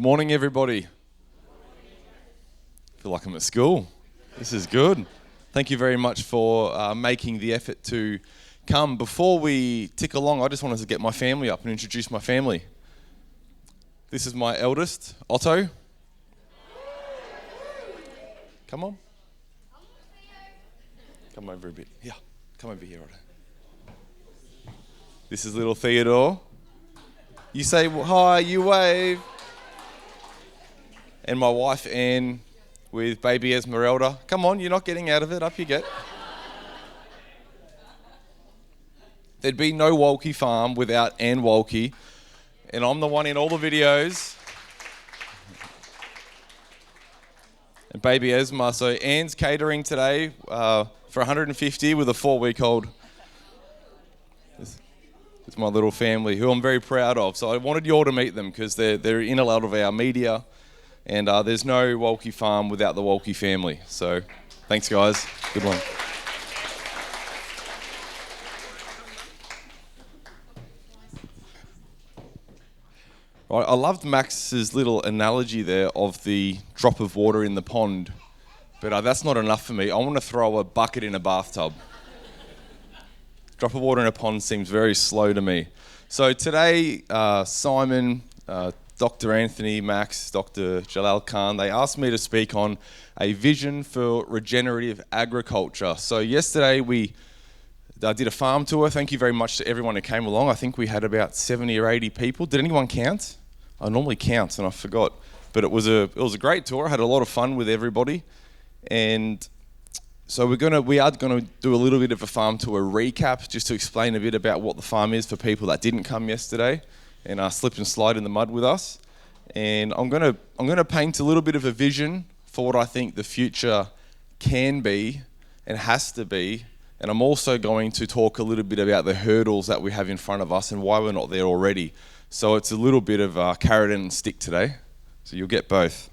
Morning, everybody. I feel like I'm at school. This is good. Thank you very much for making the effort to come. Before we tick along, I just wanted to get my family up and introduce my family. This is my eldest, Otto. Come on. Come over a bit. Yeah, come over here, Otto. This is little Theodore. You say hi, you wave. And my wife, Anne, with baby Esmeralda. Come on, you're not getting out of it. Up you get. There'd be no Wolki Farm without Anne Wolki. And I'm the one in all the videos. And baby Esma. So Anne's catering today for 150 with a 4-week-old. It's my little family, who I'm very proud of. So I wanted you all to meet them because they're in a lot of our media. And there's no Wolki Farm without the Wolki family. So thanks, guys. Good one. Right, I loved Max's little analogy there of the drop of water in the pond. But that's not enough for me. I want to throw a bucket in a bathtub. Drop of water in a pond seems very slow to me. So today, Simon, Dr. Anthony, Max, Dr. Jalal Khan, they asked me to speak on a vision for regenerative agriculture. So yesterday I did a farm tour. Thank you very much to everyone who came along. I think we had about 70 or 80 people. Did anyone count? I normally count and I forgot. But it was a great tour. I had a lot of fun with everybody. And so we are gonna do a little bit of a farm tour recap just to explain a bit about what the farm is for people that didn't come yesterday and slip and slide in the mud with us. And I'm gonna paint a little bit of a vision for what I think the future can be and has to be. And I'm also going to talk a little bit about the hurdles that we have in front of us and why we're not there already. So it's a little bit of carrot and stick today. So you'll get both.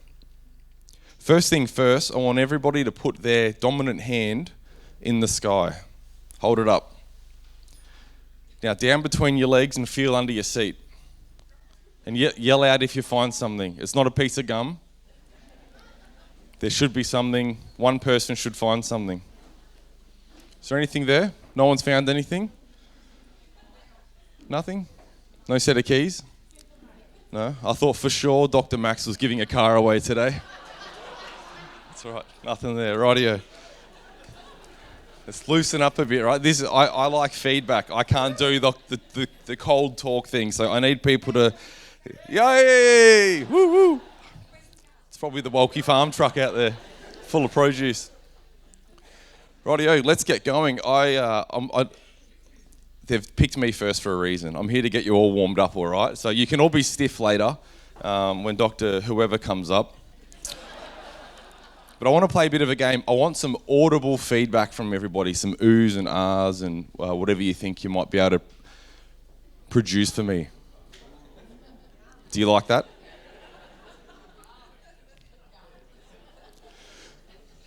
First thing first, I want everybody to put their dominant hand in the sky. Hold it up. Now down between your legs and feel under your seat. And yell out if you find something. It's not a piece of gum. There should be something. One person should find something. Is there anything there? No one's found anything? Nothing? No set of keys? No? I thought for sure Dr. Max was giving a car away today. That's all right. Nothing there. Rightio. Let's loosen up a bit, right? I like feedback. I can't do the cold talk thing, so I need people to... Yay! Woo woo! It's probably the Wolki Farm truck out there, full of produce. Rightio, let's get going. They've picked me first for a reason. I'm here to get you all warmed up, all right? So you can all be stiff later when Dr. Whoever comes up. But I want to play a bit of a game. I want some audible feedback from everybody, some oohs and ahs and whatever you think you might be able to produce for me. Do you like that?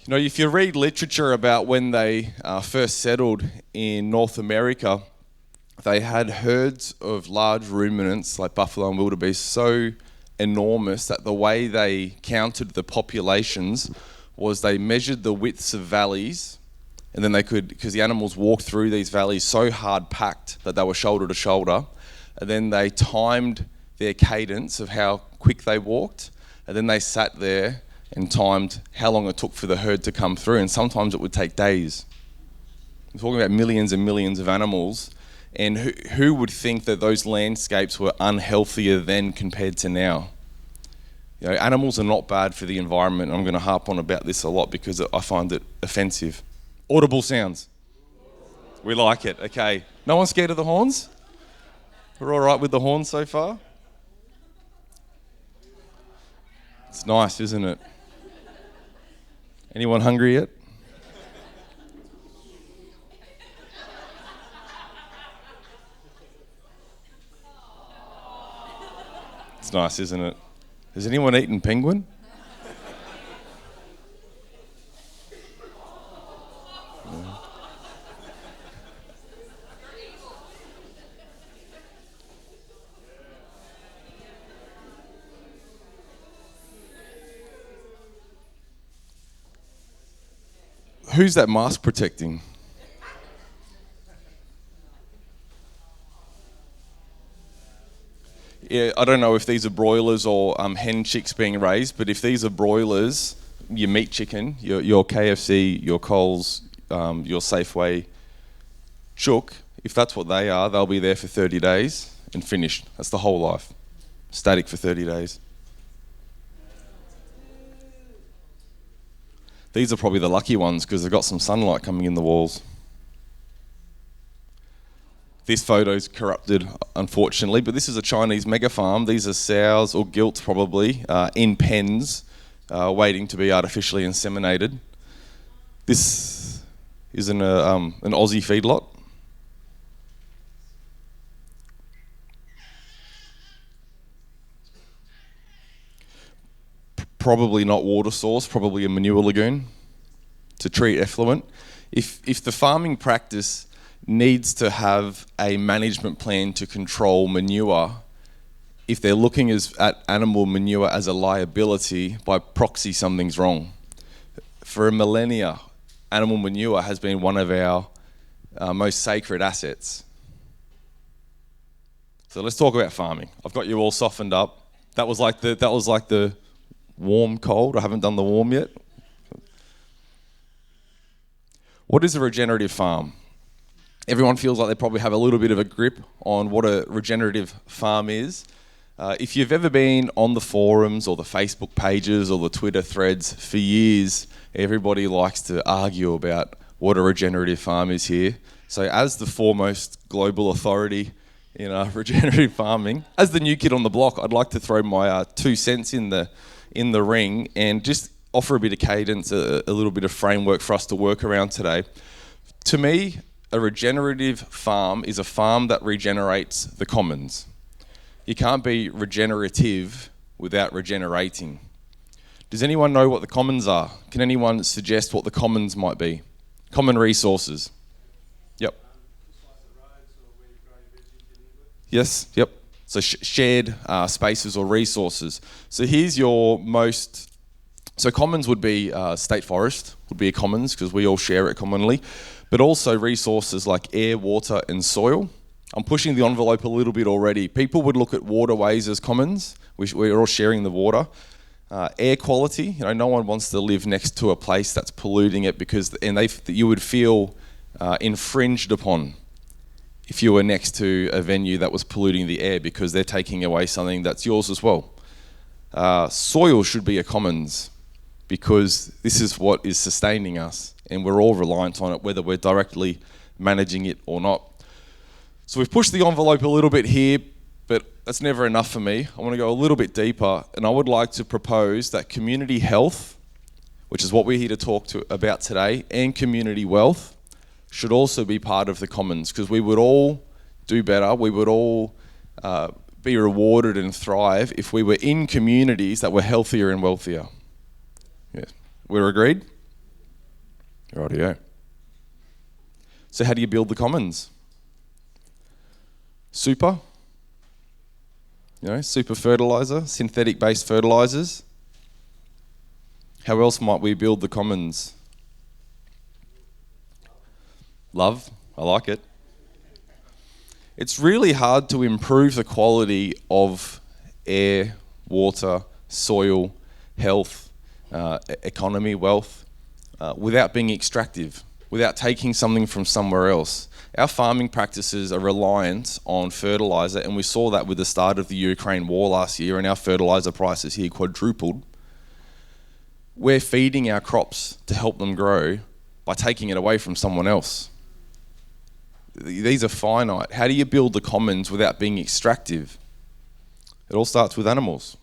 You know, if you read literature about when they first settled in North America, they had herds of large ruminants like buffalo and wildebeest so enormous that the way they counted the populations was they measured the widths of valleys, and then they could, because the animals walked through these valleys so hard packed that they were shoulder to shoulder, and then they timed their cadence of how quick they walked, and then they sat there and timed how long it took for the herd to come through, and sometimes it would take days. I'm talking about millions and millions of animals, and who would think that those landscapes were unhealthier then compared to now? You know, animals are not bad for the environment. I'm going to harp on about this a lot because I find it offensive. Audible sounds. We like it. Okay. No one scared of the horns? We're all right with the horns so far? It's nice, isn't it? Anyone hungry yet? It's nice, isn't it? Has anyone eaten penguin? No. Who's that mask protecting? Yeah, I don't know if these are broilers or hen chicks being raised, but if these are broilers, your meat chicken, your KFC, your Coles, your Safeway chook, if that's what they are, they'll be there for 30 days and finished. That's the whole life. Static for 30 days. These are probably the lucky ones because they've got some sunlight coming in the walls. This photo's corrupted, unfortunately, but this is a Chinese mega farm. These are sows, or gilts probably, in pens, waiting to be artificially inseminated. This is an Aussie feedlot. Probably not water source, probably a manure lagoon to treat effluent. If the farming practice needs to have a management plan to control manure, if they're looking at animal manure as a liability, by proxy something's wrong. For millennia, animal manure has been one of our most sacred assets. So let's talk about farming. I've got you all softened up. That was like the warm cold. I haven't done the warm yet. What is a regenerative farm? Everyone feels like they probably have a little bit of a grip on what a regenerative farm is. If you've ever been on the forums or the Facebook pages or the Twitter threads for years, everybody likes to argue about what a regenerative farm is here. So as the foremost global authority in regenerative farming, as the new kid on the block, I'd like to throw my 2 cents in the ring and just offer a bit of cadence, a little bit of framework for us to work around today. To me, a regenerative farm is a farm that regenerates the commons. You can't be regenerative without regenerating. Does anyone know what the commons are? Can anyone suggest what the commons might be? Common resources. Yep. Yes, yep. So shared spaces or resources. So here's your most... So commons would be state forest, would be a commons because we all share it commonly. But also resources like air, water and soil. I'm pushing the envelope a little bit already. People would look at waterways as commons. We're all sharing the water. Air quality, no one wants to live next to a place that's polluting it you would feel infringed upon if you were next to a venue that was polluting the air because they're taking away something that's yours as well. Soil should be a commons because this is what is sustaining us and we're all reliant on it, whether we're directly managing it or not. So we've pushed the envelope a little bit here, but that's never enough for me. I want to go a little bit deeper, and I would like to propose that community health, which is what we're here to talk about today, and community wealth should also be part of the commons, because we would all do better, we would all be rewarded and thrive if we were in communities that were healthier and wealthier. Yeah. We're agreed? Rightio. So how do you build the commons? Super fertilizer, synthetic-based fertilizers. How else might we build the commons? Love, I like it. It's really hard to improve the quality of air, water, soil, health, economy, wealth, without being extractive, without taking something from somewhere else. Our farming practices are reliant on fertilizer, and we saw that with the start of the Ukraine war last year, and our fertilizer prices here quadrupled. We're feeding our crops to help them grow by taking it away from someone else. These are finite. How do you build the commons without being extractive? It all starts with animals.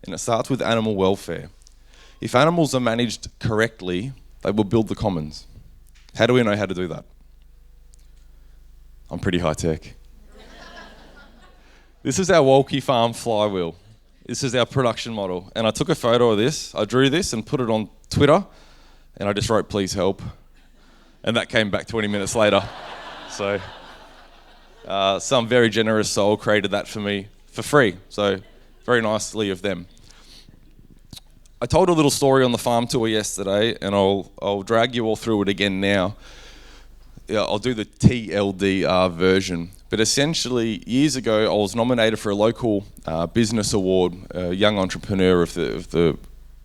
And it starts with animal welfare. If animals are managed correctly, they will build the commons. How do we know how to do that? I'm pretty high tech. This is our Wolki Farm flywheel. This is our production model. And I took a photo of this, I drew this and put it on Twitter, and I just wrote, please help. And that came back 20 minutes later. So some very generous soul created that for me for free. So very nicely of them. I told a little story on the farm tour yesterday, and I'll drag you all through it again now. Yeah, I'll do the TLDR version. But essentially, years ago, I was nominated for a local business award, a young entrepreneur of the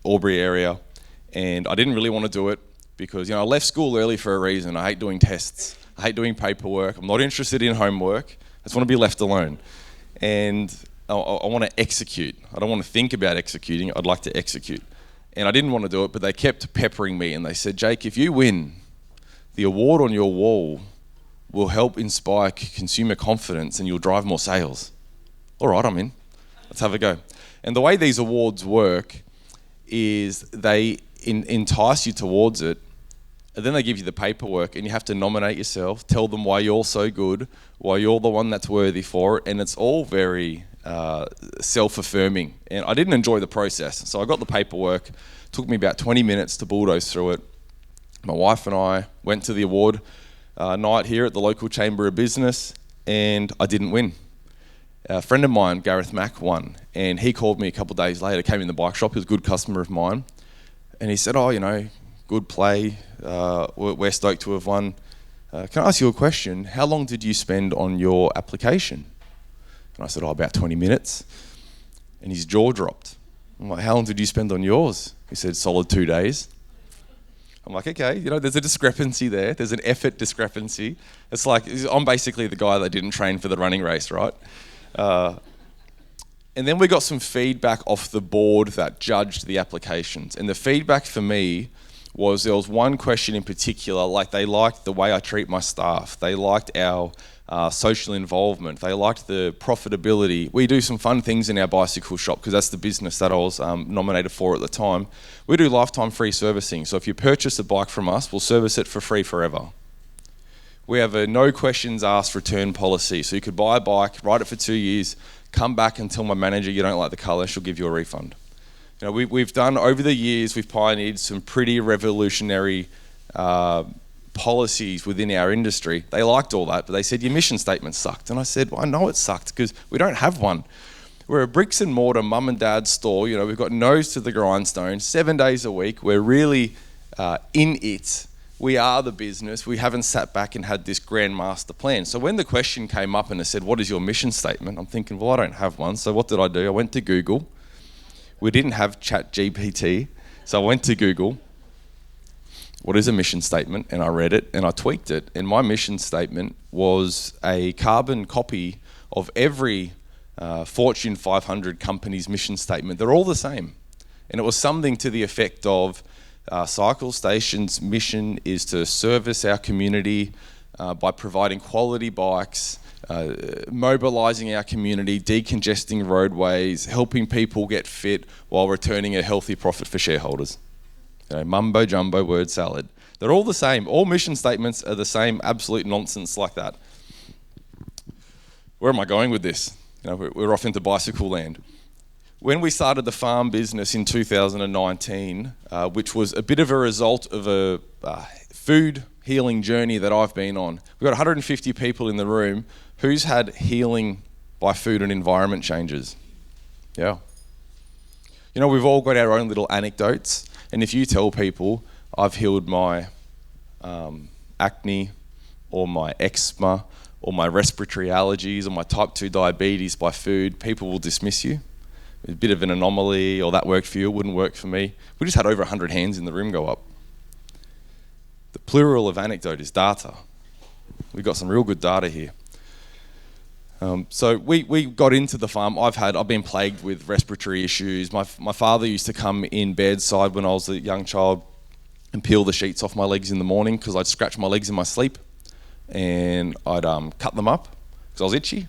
Albury area, and I didn't really want to do it because I left school early for a reason. I hate doing tests. I hate doing paperwork. I'm not interested in homework. I just want to be left alone. And I want to execute. I don't want to think about executing. I'd like to execute. And I didn't want to do it, but they kept peppering me, and they said, Jake, if you win, the award on your wall will help inspire consumer confidence and you'll drive more sales. All right, I'm in. Let's have a go. And the way these awards work is they entice you towards it, and then they give you the paperwork, and you have to nominate yourself, tell them why you're so good, why you're the one that's worthy for it, and it's all very self-affirming. And I didn't enjoy the process, so I got the paperwork. It took me about 20 minutes to bulldoze through it. My wife and I went to the award night here at the local Chamber of Business, and I didn't win. A friend of mine, Gareth Mack, won, and he called me a couple of days later, came in the bike shop. He was a good customer of mine, and he said, good play, we're stoked to have won. Can I ask you a question? How long did you spend on your application? And I said, about 20 minutes. And his jaw dropped. I'm like, how long did you spend on yours? He said, solid 2 days. I'm like, okay, there's a discrepancy there. There's an effort discrepancy. It's like, I'm basically the guy that didn't train for the running race, right? And then we got some feedback off the board that judged the applications. And the feedback for me was there was one question in particular, like they liked the way I treat my staff. They liked our social involvement. They liked the profitability. We do some fun things in our bicycle shop because that's the business that I was nominated for at the time. We do lifetime free servicing. So if you purchase a bike from us, we'll service it for free forever. We have a no questions asked return policy. So you could buy a bike, ride it for 2 years, come back and tell my manager you don't like the colour, she'll give you a refund. We've done, over the years, we've pioneered some pretty revolutionary policies within our industry. They liked all that, but they said your mission statement sucked. And I said, well, I know it sucked because we don't have one. We're a bricks and mortar mum and dad store. We've got nose to the grindstone, 7 days a week. We're really in it. We are the business. We haven't sat back and had this grand master plan. So when the question came up and it said, what is your mission statement? I'm thinking, well, I don't have one. So what did I do? I went to Google. We didn't have ChatGPT. So I went to Google. What is a mission statement? And I read it and I tweaked it. And my mission statement was a carbon copy of every Fortune 500 company's mission statement. They're all the same. And it was something to the effect of Cycle Station's mission is to service our community by providing quality bikes, mobilising our community, decongesting roadways, helping people get fit while returning a healthy profit for shareholders. Mumbo jumbo word salad. They're all the same. All mission statements are the same, absolute nonsense like that. Where am I going with this? We're off into bicycle land. When we started the farm business in 2019, which was a bit of a result of a food healing journey that I've been on, we've got 150 people in the room. Who's had healing by food and environment changes? Yeah. We've all got our own little anecdotes. And if you tell people I've healed my acne or my eczema or my respiratory allergies or my type 2 diabetes by food, people will dismiss you. It's a bit of an anomaly, or that worked for you, it wouldn't work for me. We just had over 100 hands in the room go up. The plural of anecdote is data. We've got some real good data here. So we got into the farm. I've been plagued with respiratory issues. My father used to come in bedside when I was a young child and peel the sheets off my legs in the morning because I'd scratch my legs in my sleep, and I'd cut them up because I was itchy,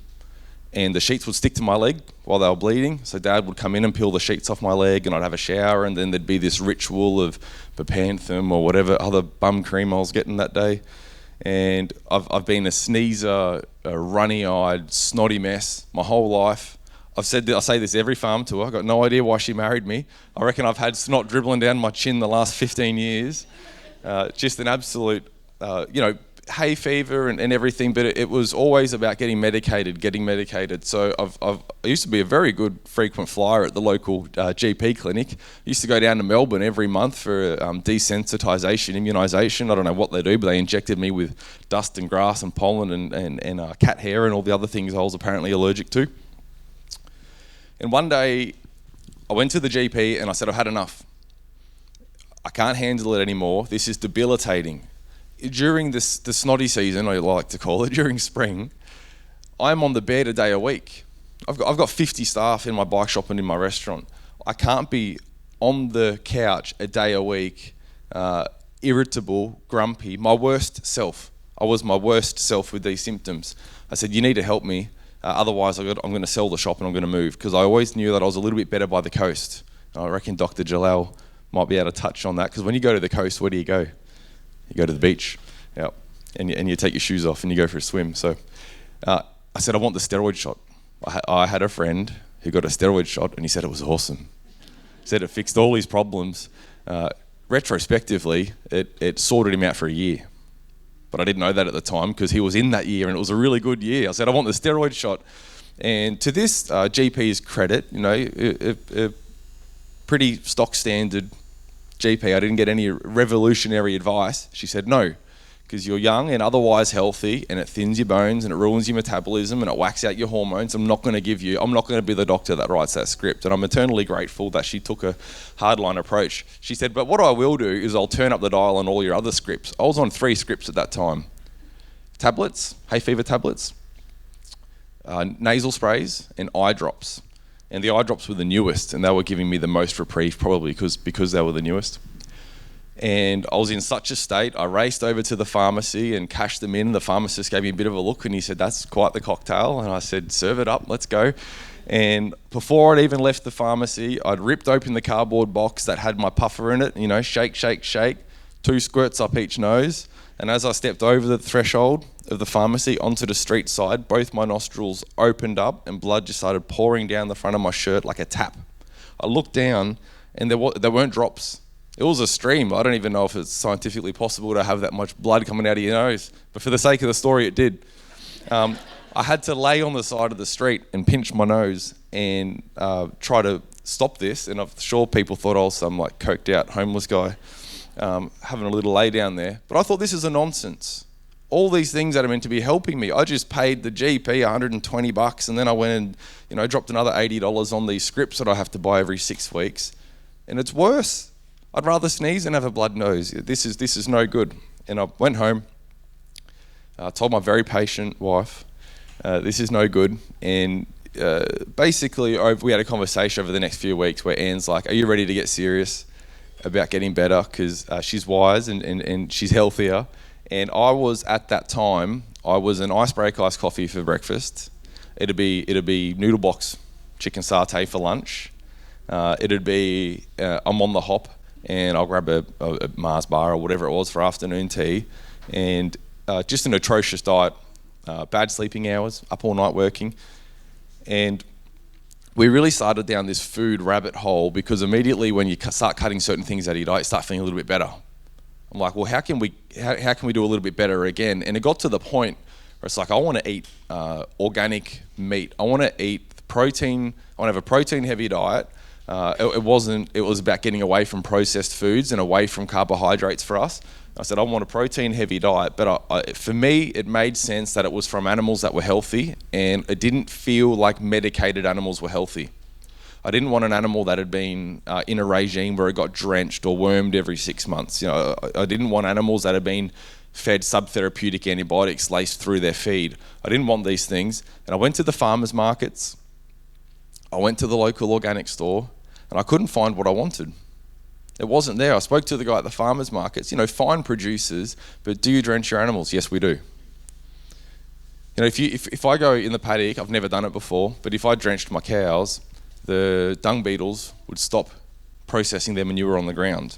and the sheets would stick to my leg while they were bleeding. So Dad would come in and peel the sheets off my leg, and I'd have a shower, and then there'd be this ritual of Bepanthen or whatever other bum cream I was getting that day. And I've been a sneezer, a runny-eyed, snotty mess my whole life. I say this every farm tour. I've got no idea why she married me. I reckon I've had snot dribbling down my chin the last 15 years. Just an absolute, hay fever and everything, but it was always about getting medicated. So I used to be a very good frequent flyer at the local GP clinic. I used to go down to Melbourne every month for desensitisation, immunisation. I don't know what they do, but they injected me with dust and grass and pollen and cat hair and all the other things I was apparently allergic to. And one day I went to the GP and I said, I've had enough. I can't handle it anymore. This is debilitating. During the snotty season, I like to call it, during spring, I'm on the bed a day a week. I've got 50 staff in my bike shop and in my restaurant. I can't be on the couch a day a week, irritable, grumpy, my worst self. I was my worst self with these symptoms. I said, you need to help me, otherwise I'm going to sell the shop and I'm going to move, because I always knew that I was a little bit better by the coast. I reckon Dr. Jalal might be able to touch on that, because when you go to the coast, where do you go? You go to the beach, yeah, and you take your shoes off and you go for a swim. So I said, I want the steroid shot. I had a friend who got a steroid shot and he said it was awesome. He said it fixed all his problems. Retrospectively, it sorted him out for a year. But I didn't know that at the time, because he was in that year and it was a really good year. I said, I want the steroid shot. And to this GP's credit, a pretty stock standard GP. I didn't get any revolutionary advice. She said, no, because you're young and otherwise healthy, and it thins your bones and it ruins your metabolism and it whacks out your hormones. I'm not going to be the doctor that writes that script. And I'm eternally grateful that she took a hardline approach. She said, but what I will do is I'll turn up the dial on all your other scripts. I was on 3 scripts at that time. Tablets, hay fever tablets, nasal sprays and eye drops. And the eye drops were the newest, and they were giving me the most reprieve, probably because they were the newest. And I was in such a state, I raced over to the pharmacy and cashed them in. The pharmacist gave me a bit of a look and he said, that's quite the cocktail. And I said, serve it up, let's go. And before I'd even left the pharmacy, I'd ripped open the cardboard box that had my puffer in it, shake, shake, shake, 2 squirts up each nose. And as I stepped over the threshold of the pharmacy onto the street side, both my nostrils opened up and blood just started pouring down the front of my shirt like a tap. I looked down and there weren't drops. It was a stream. I don't even know if it's scientifically possible to have that much blood coming out of your nose, but for the sake of the story, it did. I had to lay on the side of the street and pinch my nose and try to stop this, and I'm sure people thought I was some coked out homeless guy having a little lay down there. But I thought, this is a nonsense. All these things that are meant to be helping me, I just paid the GP $120, and then I went and dropped another $80 on these scripts that I have to buy every 6 weeks, and it's worse. I'd rather sneeze than have a blood nose. This is no good. And I went home, told my very patient wife, this is no good. And basically, we had a conversation over the next few weeks where Anne's like, are you ready to get serious about getting better? Because she's wise and she's healthier. And I was, at that time, I was an icebreaker iced coffee for breakfast. It'd be noodle box chicken satay for lunch. It'd be I'm on the hop, and I'll grab a Mars bar or whatever it was for afternoon tea, and just an atrocious diet, bad sleeping hours, up all night working. And we really started down this food rabbit hole, because immediately when you start cutting certain things out of your diet, you start feeling a little bit better. I'm like, well, how can we do a little bit better again? And it got to the point where it's like, I want to eat organic meat. I want to eat protein. I want to have a protein-heavy diet. It was about getting away from processed foods and away from carbohydrates for us. I said, I want a protein-heavy diet, but for me, it made sense that it was from animals that were healthy, and it didn't feel like medicated animals were healthy. I didn't want an animal that had been in a regime where it got drenched or wormed every 6 months. I didn't want animals that had been fed subtherapeutic antibiotics laced through their feed. I didn't want these things. And I went to the farmers markets. I went to the local organic store, and I couldn't find what I wanted. It wasn't there. I spoke to the guy at the farmers markets. Fine producers, but do you drench your animals? Yes, we do. If I go in the paddock, I've never done it before, but if I drenched my cows, the dung beetles would stop processing their manure on the ground.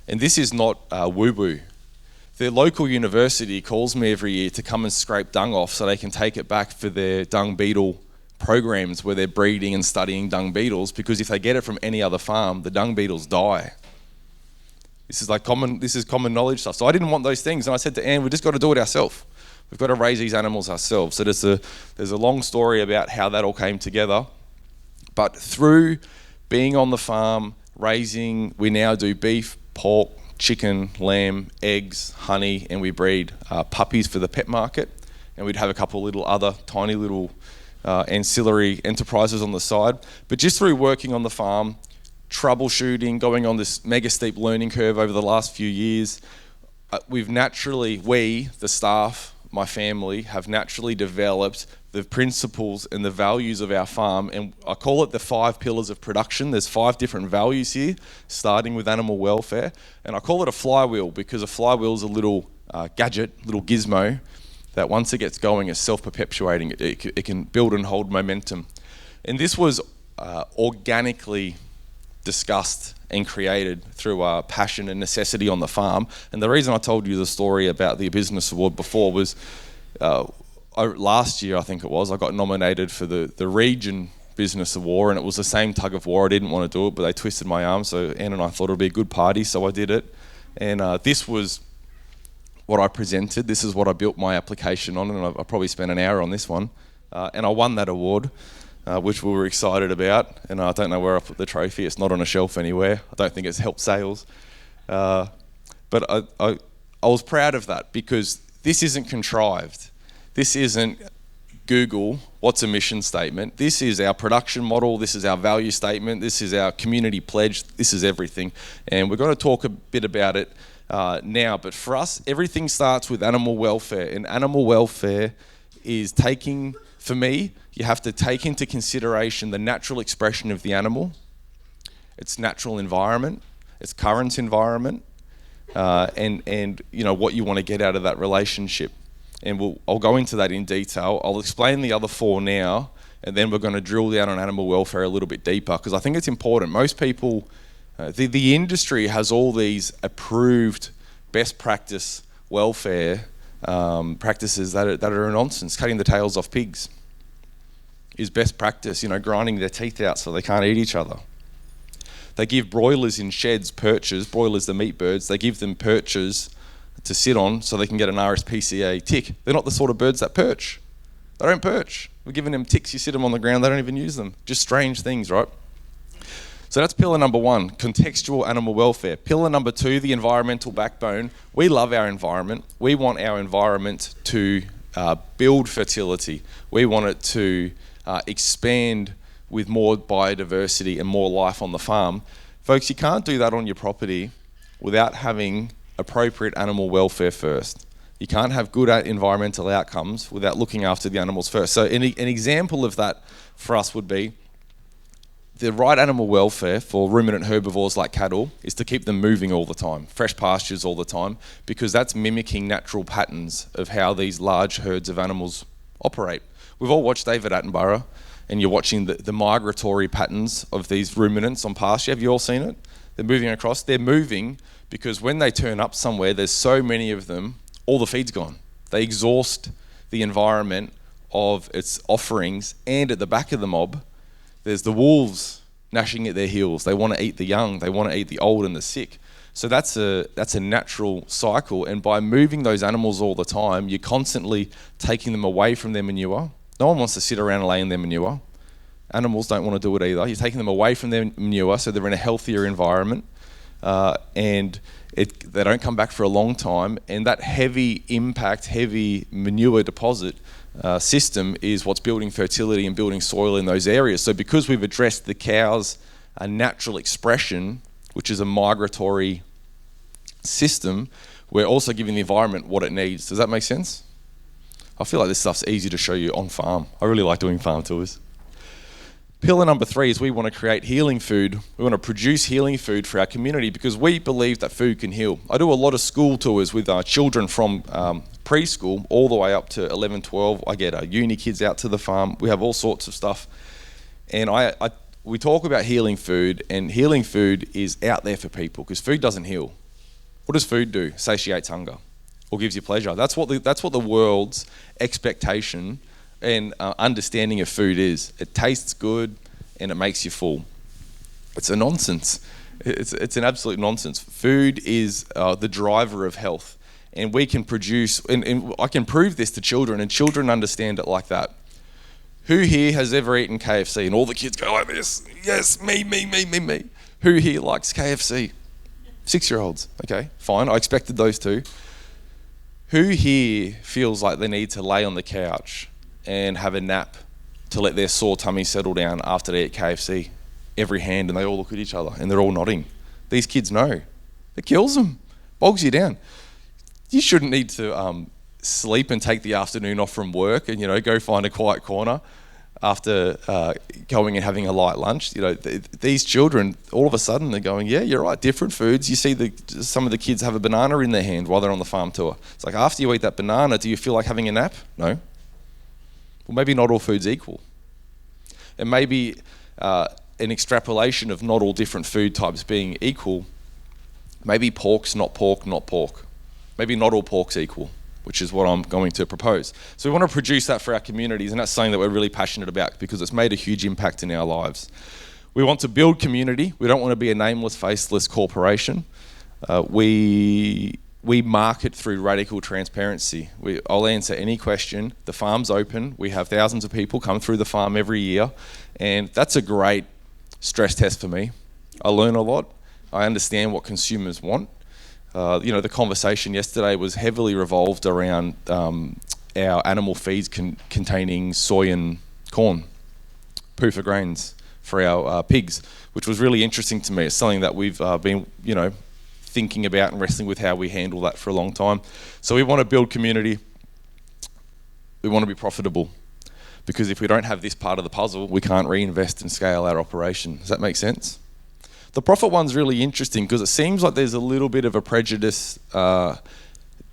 And this is not woo-woo. The local university calls me every year to come and scrape dung off so they can take it back for their dung beetle programs where they're breeding and studying dung beetles, because if they get it from any other farm, the dung beetles die. This is common knowledge stuff. So I didn't want those things. And I said to Anne, we just got to do it ourselves. We've got to raise these animals ourselves. So there's a long story about how that all came together. But through being on the farm, we now do beef, pork, chicken, lamb, eggs, honey, and we breed puppies for the pet market. And we'd have a couple of other tiny little ancillary enterprises on the side. But just through working on the farm, troubleshooting, going on this mega steep learning curve over the last few years, the staff, my family, have naturally developed the principles and the values of our farm. And I call it the 5 pillars of production. There's 5 different values here, starting with animal welfare. And I call it a flywheel because a flywheel is a little gadget, little gizmo, that once it gets going is self-perpetuating. It can build and hold momentum. And this was organically discussed and created through passion and necessity on the farm. And the reason I told you the story about the business award before was last year, I think it was, I got nominated for the region business award, and it was the same tug of war. I didn't want to do it, but they twisted my arm, so Anne and I thought it would be a good party, so I did it. And this was what I presented. This is what I built my application on, and I probably spent an hour on this one. And I won that award, which we were excited about. And I don't know where I put the trophy. It's not on a shelf anywhere. I don't think it's helped sales. But I was proud of that because this isn't contrived. This isn't Google, what's a mission statement? This is our production model. This is our value statement. This is our community pledge. This is everything. And we're going to talk a bit about it now. But for us, everything starts with animal welfare. And animal welfare is for me, you have to take into consideration the natural expression of the animal, its natural environment, its current environment, and what you want to get out of that relationship. And I'll go into that in detail. I'll explain the other 4 now, and then we're going to drill down on animal welfare a little bit deeper because I think it's important. Most people, the industry has all these approved best practice welfare practices that are nonsense. Cutting the tails off pigs is best practice, grinding their teeth out so they can't eat each other. They give broilers in sheds perches, broilers the meat birds, they give them perches to sit on so they can get an RSPCA tick. They're not the sort of birds that perch. They don't perch. We're giving them ticks, you sit them on the ground, they don't even use them. Just strange things, right? So that's pillar number 1, contextual animal welfare. Pillar number 2, the environmental backbone. We love our environment. We want our environment to build fertility. We want it to expand with more biodiversity and more life on the farm. Folks, you can't do that on your property without having appropriate animal welfare first. You can't have good environmental outcomes without looking after the animals first. So an example of that for us would be the right animal welfare for ruminant herbivores like cattle is to keep them moving all the time, fresh pastures all the time, because that's mimicking natural patterns of how these large herds of animals operate. We've all watched David Attenborough, and you're watching the migratory patterns of these ruminants on pasture. Have you all seen it? They're moving across. They're moving because when they turn up somewhere, there's so many of them, all the feed's gone. They exhaust the environment of its offerings, and at the back of the mob, there's the wolves gnashing at their heels. They want to eat the young. They want to eat the old and the sick. So that's a natural cycle. And by moving those animals all the time, you're constantly taking them away from their manure. No one wants to sit around and lay in their manure. Animals don't want to do it either. You're taking them away from their manure so they're in a healthier environment. And they don't come back for a long time. And that heavy impact, heavy manure deposit system is what's building fertility and building soil in those areas. So because we've addressed the cow's natural expression, which is a migratory system, we're also giving the environment what it needs. Does that make sense? I feel like this stuff's easy to show you on farm. I really like doing farm tours. Pillar number 3 is we want to create healing food. We want to produce healing food for our community because we believe that food can heal. I do a lot of school tours with children from preschool all the way up to 11, 12. I get uni kids out to the farm. We have all sorts of stuff. And we talk about healing food, and healing food is out there for people because food doesn't heal. What does food do? Satiates hunger or gives you pleasure. That's what the world's expectation and understanding of food is. It tastes good and it makes you full. It's a nonsense. It's an absolute nonsense. Food is the driver of health, and we can produce, and I can prove this to children, and children understand it like that. Who here has ever eaten KFC? And all the kids go like this. Yes, me. Who here likes KFC? 6-year-olds. Okay, fine. I expected those two. Who here feels like they need to lay on the couch and have a nap to let their sore tummy settle down after they eat KFC? Every hand, and they all look at each other and they're all nodding. These kids know. It kills them, bogs you down. You shouldn't need to sleep and take the afternoon off from work and, go find a quiet corner after going and having a light lunch. These children, all of a sudden, they're going, yeah, you're right, different foods. You see some of the kids have a banana in their hand while they're on the farm tour. It's like, after you eat that banana, do you feel like having a nap? No. Well, maybe not all food's equal. And maybe an extrapolation of not all different food types being equal, maybe pork's not pork, not pork. Maybe not all pork's equal, which is what I'm going to propose. So we want to produce that for our communities, and that's something that we're really passionate about because it's made a huge impact in our lives. We want to build community. We don't want to be a nameless, faceless corporation. We market through radical transparency. I'll answer any question. The farm's open. We have thousands of people come through the farm every year, and that's a great stress test for me. I learn a lot. I understand what consumers want. The conversation yesterday was heavily revolved around our animal feeds containing soy and corn, poo for grains for our pigs, which was really interesting to me. It's something that we've been, thinking about and wrestling with how we handle that for a long time. So we want to build community. We want to be profitable. Because if we don't have this part of the puzzle, we can't reinvest and scale our operation. Does that make sense? The profit one's really interesting because it seems like there's a little bit of a prejudice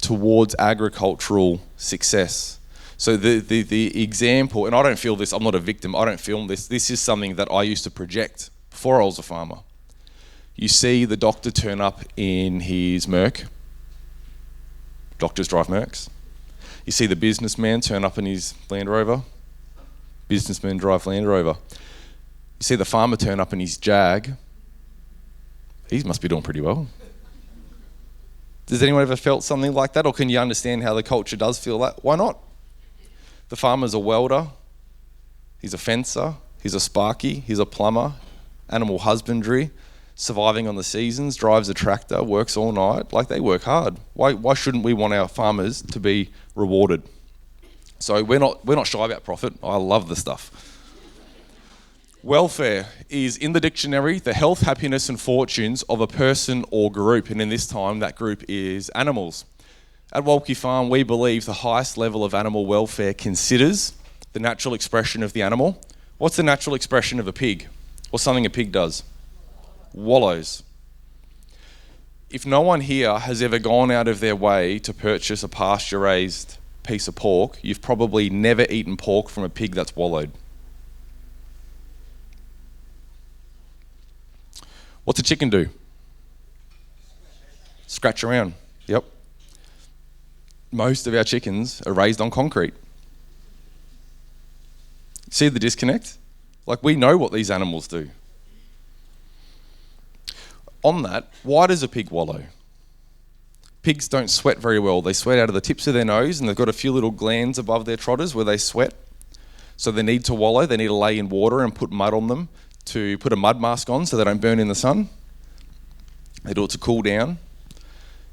towards agricultural success. So the example, and I don't feel this, I'm not a victim, I don't film this, this is something that I used to project before I was a farmer. You see the doctor turn up in his Merc. Doctors drive Mercs. You see the businessman turn up in his Land Rover. Businessmen drive Land Rover. You see the farmer turn up in his Jag. He must be doing pretty well. Does anyone ever felt something like that? Or can you understand how the culture does feel that? Why not? The farmer's a welder. He's a fencer. He's a sparky. He's a plumber. Animal husbandry. Surviving on the seasons. Drives a tractor. Works all night. Like, they work hard. Why shouldn't we want our farmers to be rewarded? So we're not shy about profit. I love the stuff. Welfare is, in the dictionary, the health, happiness and fortunes of a person or group, and in this time that group is animals. At Wolki Farm, we believe the highest level of animal welfare considers the natural expression of the animal. What's the natural expression of a pig? What's something a pig does? Wallows. If no one here has ever gone out of their way to purchase a pasture-raised piece of pork, you've probably never eaten pork from a pig that's wallowed. What's a chicken do? Scratch around. Yep. Most of our chickens are raised on concrete. See the disconnect? Like, we know what these animals do. On that, why does a pig wallow? Pigs don't sweat very well. They sweat out of the tips of their nose, and they've got a few little glands above their trotters where they sweat. So they need to wallow. They need to lay in water and put mud on them to put a mud mask on so they don't burn in the sun. They do it to cool down.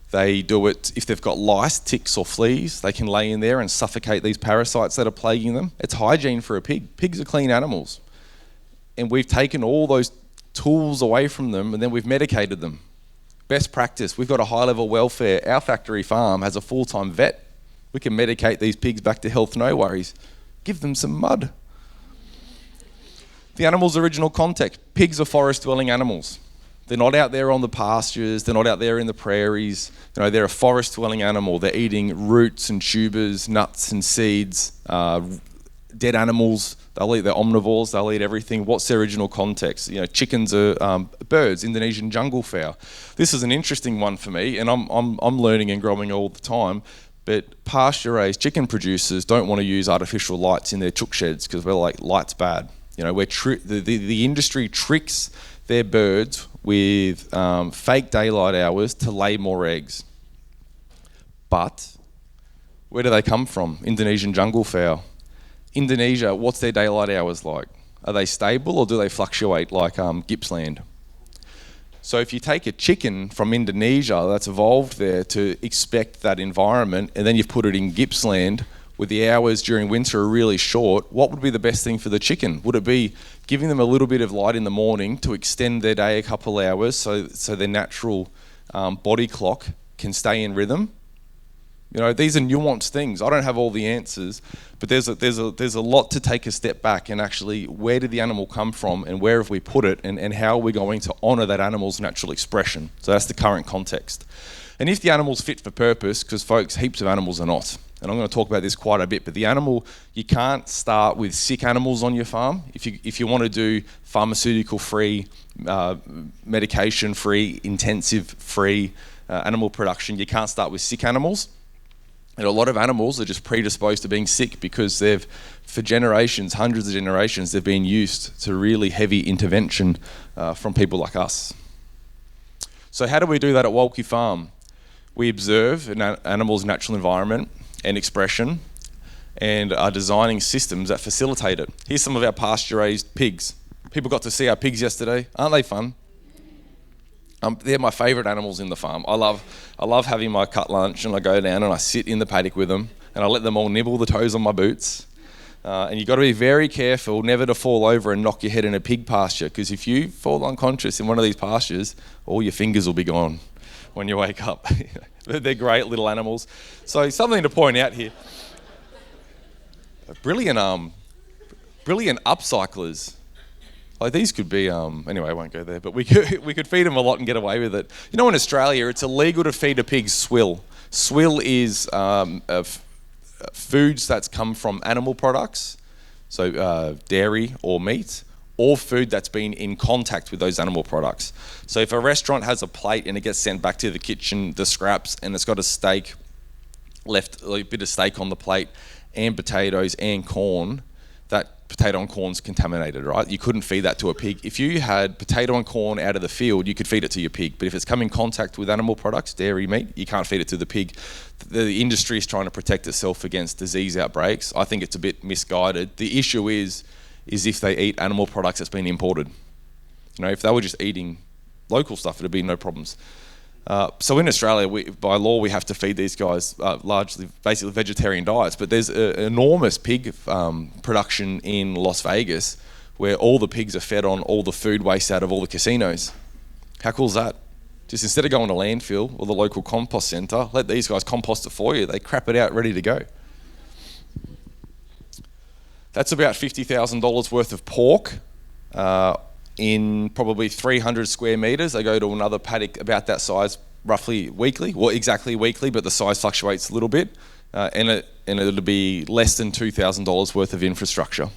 They do it if they've got lice, ticks or fleas. They can lay in there and suffocate these parasites that are plaguing them. It's hygiene for a pig. Pigs are clean animals. And we've taken all those tools away from them and then we've medicated them. Best practice, we've got a high level welfare. Our factory farm has a full-time vet. We can medicate these pigs back to health, no worries. Give them some mud. The animal's original context, pigs are forest-dwelling animals. They're not out there on the pastures, they're not out there in the prairies. You know, they're a forest-dwelling animal. They're eating roots and tubers, nuts and seeds, dead animals. They'll eat, they're omnivores, they'll eat everything. What's their original context? You know, chickens are birds, Indonesian jungle fowl. This is an interesting one for me, and I'm learning and growing all the time. But pasture-raised chicken producers don't want to use artificial lights in their chook sheds because we're like, light's bad. You know, the industry tricks their birds with fake daylight hours to lay more eggs. But where do they come from? Indonesian jungle fowl. Indonesia, what's their daylight hours like? Are they stable or do they fluctuate like Gippsland? So if you take a chicken from Indonesia that's evolved there to expect that environment, and then you've put it in Gippsland where the hours during winter are really short, what would be the best thing for the chicken? Would it be giving them a little bit of light in the morning to extend their day a couple hours so their natural body clock can stay in rhythm? You know, these are nuanced things. I don't have all the answers, but there's a lot to take a step back and actually, where did the animal come from and where have we put it, and how are we going to honour that animal's natural expression? So that's the current context. And if the animal's fit for purpose, because folks, heaps of animals are not, and I'm going to talk about this quite a bit, but the animal, you can't start with sick animals on your farm. If you want to do pharmaceutical-free, medication-free, intensive-free animal production, you can't start with sick animals. And a lot of animals are just predisposed to being sick because they've, for generations, hundreds of generations, they've been used to really heavy intervention from people like us. So how do we do that at Wolki Farm? We observe an animal's natural environment and expression and are designing systems that facilitate it. Here's some of our pasture-raised pigs. People got to see our pigs yesterday. Aren't they fun? They're my favourite animals in the farm. I love having my cut lunch and I go down and I sit in the paddock with them and I let them all nibble the toes on my boots. And you've got to be very careful never to fall over and knock your head in a pig pasture, because if you fall unconscious in one of these pastures, all your fingers will be gone when you wake up. They're great little animals. So something to point out here. Brilliant upcyclers. Like these could be, anyway, I won't go there, but we could feed them a lot and get away with it. You know, in Australia, it's illegal to feed a pig swill. Swill is foods that's come from animal products, so dairy or meat, or food that's been in contact with those animal products. So if a restaurant has a plate and it gets sent back to the kitchen, the scraps, and it's got a steak, left a bit of steak on the plate, and potatoes and corn, that potato and corn's contaminated, right? You couldn't feed that to a pig. If you had potato and corn out of the field, you could feed it to your pig. But if it's come in contact with animal products, dairy, meat, you can't feed it to the pig. The industry is trying to protect itself against disease outbreaks. I think it's a bit misguided. The issue is if they eat animal products that's been imported. You know, if they were just eating local stuff, it'd be no problems. So in Australia, by law, we have to feed these guys basically vegetarian diets. But there's enormous pig production in Las Vegas where all the pigs are fed on all the food waste out of all the casinos. How cool is that? Just instead of going to landfill or the local compost centre, let these guys compost it for you. They crap it out ready to go. That's about $50,000 worth of pork. In probably 300 square metres. They go to another paddock about that size roughly weekly, well exactly weekly, but the size fluctuates a little bit, and it'll be less than $2,000 worth of infrastructure.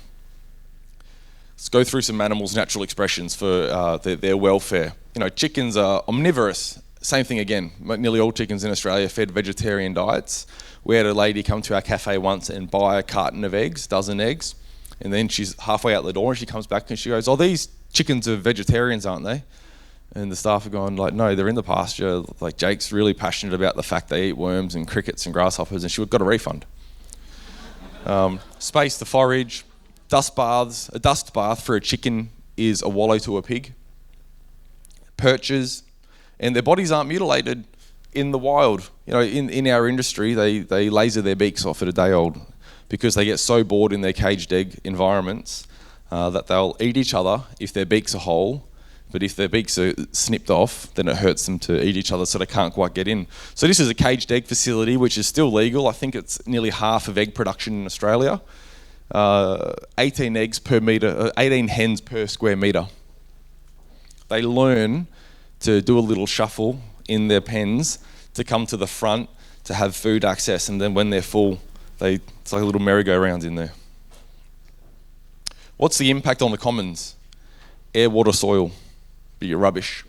Let's go through some animals' natural expressions for their welfare. You know, chickens are omnivorous. Same thing again, nearly all chickens in Australia fed vegetarian diets. We had a lady come to our cafe once and buy a carton of eggs, dozen eggs, and then she's halfway out the door and she comes back and she goes, "Oh, these chickens are vegetarians, aren't they?" And the staff are going like, "No, they're in the pasture. Like Jake's really passionate about the fact they eat worms and crickets and grasshoppers," and she got a refund. Space to forage, dust baths. A dust bath for a chicken is a wallow to a pig. Perches, and their bodies aren't mutilated in the wild. You know, in our industry, they laser their beaks off at a day old because they get so bored in their caged egg environments that they'll eat each other if their beaks are whole, but if their beaks are snipped off, then it hurts them to eat each other, so they can't quite get in. So this is a caged egg facility, which is still legal. I think it's nearly half of egg production in Australia. 18 eggs per metre, 18 hens per square metre. They learn to do a little shuffle in their pens to come to the front to have food access, and then when they're full, it's like a little merry-go-round in there. What's the impact on the commons? Air, water, soil, be your rubbish.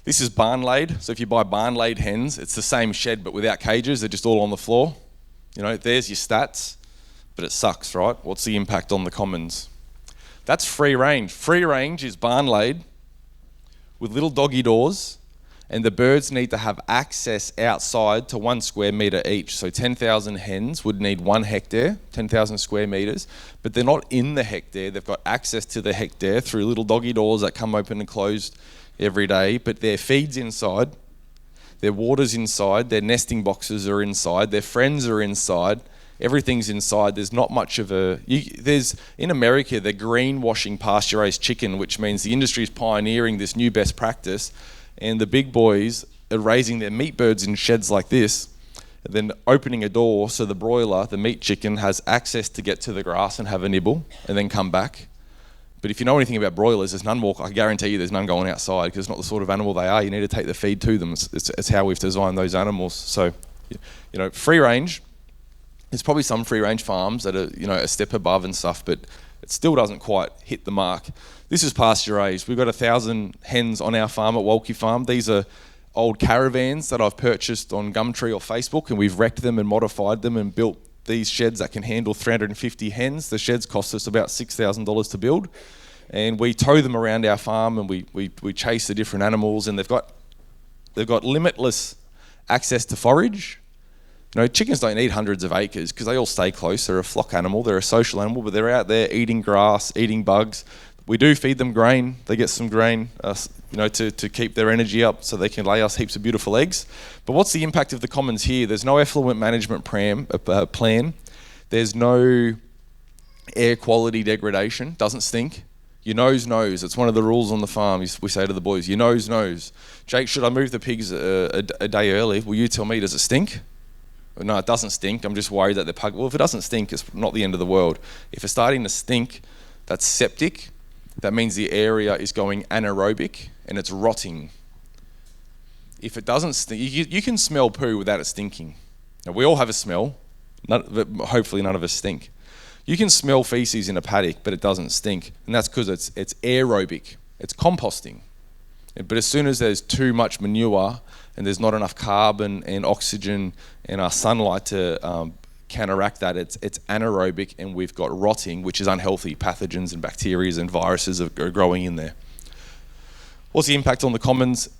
This is barn-laid, so if you buy barn-laid hens, it's the same shed but without cages, they're just all on the floor. You know, there's your stats, but it sucks, right? What's the impact on the commons? That's free range. Free range is barn-laid with little doggy doors, and the birds need to have access outside to 1 square metre each. So 10,000 hens would need 1 hectare, 10,000 square metres, but they're not in the hectare. They've got access to the hectare through little doggy doors that come open and closed every day, but their feed's inside, their water's inside, their nesting boxes are inside, their friends are inside, everything's inside. There's not much of in America, they're greenwashing pasture-raised chicken, which means the industry is pioneering this new best practice, and the big boys are raising their meat birds in sheds like this, and then opening a door so the broiler, the meat chicken, has access to get to the grass and have a nibble and then come back. But if you know anything about broilers, there's none I guarantee you there's none going outside, because it's not the sort of animal they are. You need to take the feed to them. It's how we've designed those animals. So, free range, there's probably some free range farms that are, a step above and stuff, but it still doesn't quite hit the mark. This is pasture raised. We've got 1,000 hens on our farm at Wolki Farm. These are old caravans that I've purchased on Gumtree or Facebook, and we've wrecked them and modified them and built these sheds that can handle 350 hens. The sheds cost us about $6,000 to build, and we tow them around our farm, and we chase the different animals, and they've got limitless access to forage. Chickens don't need hundreds of acres because they all stay close. They're a flock animal, they're a social animal, but they're out there eating grass, eating bugs. We do feed them grain. They get some grain, to keep their energy up so they can lay us heaps of beautiful eggs. But what's the impact of the commons here? There's no effluent management plan. There's no air quality degradation. Doesn't stink. Your nose knows. It's one of the rules on the farm. We say to the boys, your nose knows. Jake, should I move the pigs a day early? Will you tell me, does it stink? No, it doesn't stink. I'm just worried that they're pug. Well, if it doesn't stink, it's not the end of the world. If it's starting to stink, that's septic. That means the area is going anaerobic and it's rotting. If it doesn't stink, you can smell poo without it stinking. Now, we all have a smell, but hopefully none of us stink. You can smell feces in a paddock, but it doesn't stink. And that's because it's aerobic. It's composting. But as soon as there's too much manure and there's not enough carbon and oxygen and sunlight to counteract that, it's anaerobic, and we've got rotting, which is unhealthy. Pathogens and bacteria and viruses are growing in there. What's the impact on the commons?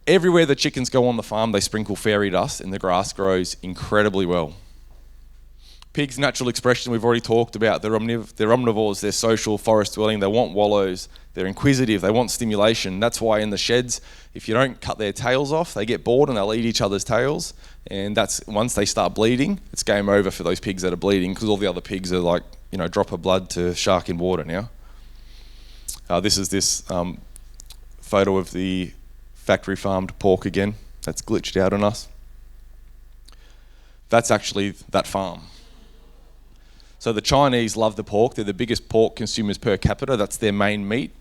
Everywhere the chickens go on the farm, they sprinkle fairy dust, and the grass grows incredibly well. Pigs' natural expression, we've already talked about. They're omnivores, they're social, forest dwelling, they want wallows, they're inquisitive, they want stimulation. That's why in the sheds, if you don't cut their tails off, they get bored and they'll eat each other's tails. And that's, once they start bleeding, it's game over for those pigs that are bleeding, because all the other pigs are like, drop of blood to shark in water now. This is this photo of the factory farmed pork again. That's glitched out on us. That's actually that farm. So the Chinese love the pork. They're the biggest pork consumers per capita. That's their main meat.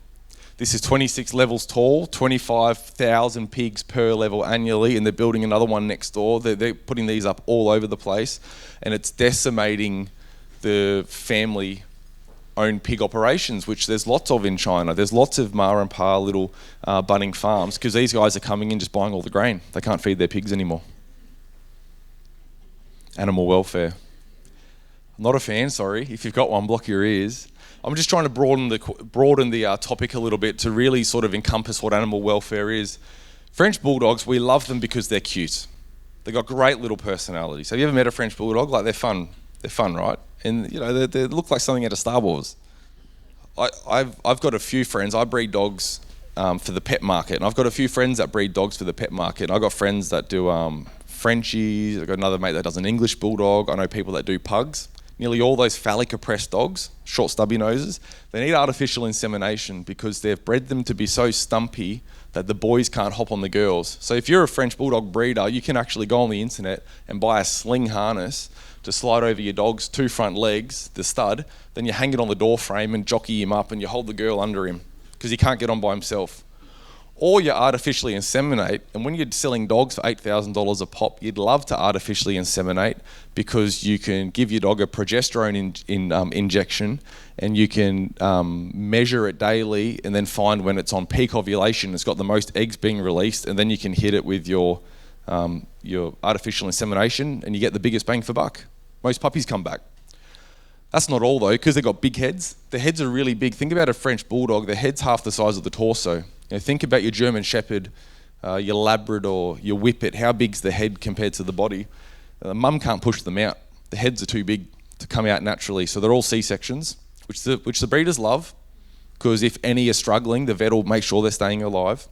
This is 26 levels tall, 25,000 pigs per level annually, and they're building another one next door. They're putting these up all over the place, and it's decimating the family-owned pig operations, which there's lots of in China. There's lots of ma and pa little budding farms, because these guys are coming in just buying all the grain. They can't feed their pigs anymore. Animal welfare. I'm not a fan, sorry. If you've got one, block your ears. I'm just trying to broaden the topic a little bit to really sort of encompass what animal welfare is. French bulldogs, we love them because they're cute. They've got great little personalities. Have you ever met a French bulldog? Like, they're fun. They're fun, right? And they look like something out of Star Wars. I've got a few friends. I breed dogs for the pet market, and I've got a few friends that breed dogs for the pet market. And I've got friends that do Frenchies. I've got another mate that does an English bulldog. I know people that do pugs. Nearly all those phallic oppressed dogs, short stubby noses, they need artificial insemination because they've bred them to be so stumpy that the boys can't hop on the girls. So if you're a French bulldog breeder, you can actually go on the internet and buy a sling harness to slide over your dog's 2 front legs, the stud, then you hang it on the door frame and jockey him up and you hold the girl under him because he can't get on by himself. Or you artificially inseminate, and when you're selling dogs for $8,000 a pop, you'd love to artificially inseminate because you can give your dog a progesterone injection, and you can measure it daily and then find when it's on peak ovulation, it's got the most eggs being released, and then you can hit it with your artificial insemination and you get the biggest bang for buck. Most puppies come back. That's not all though, because they've got big heads. The heads are really big. Think about a French bulldog. The head's half the size of the torso. Think about your German Shepherd, your Labrador, your Whippet. How big's the head compared to the body? Mum can't push them out. The heads are too big to come out naturally, so they're all C-sections, which the breeders love, because if any are struggling, the vet will make sure they're staying alive.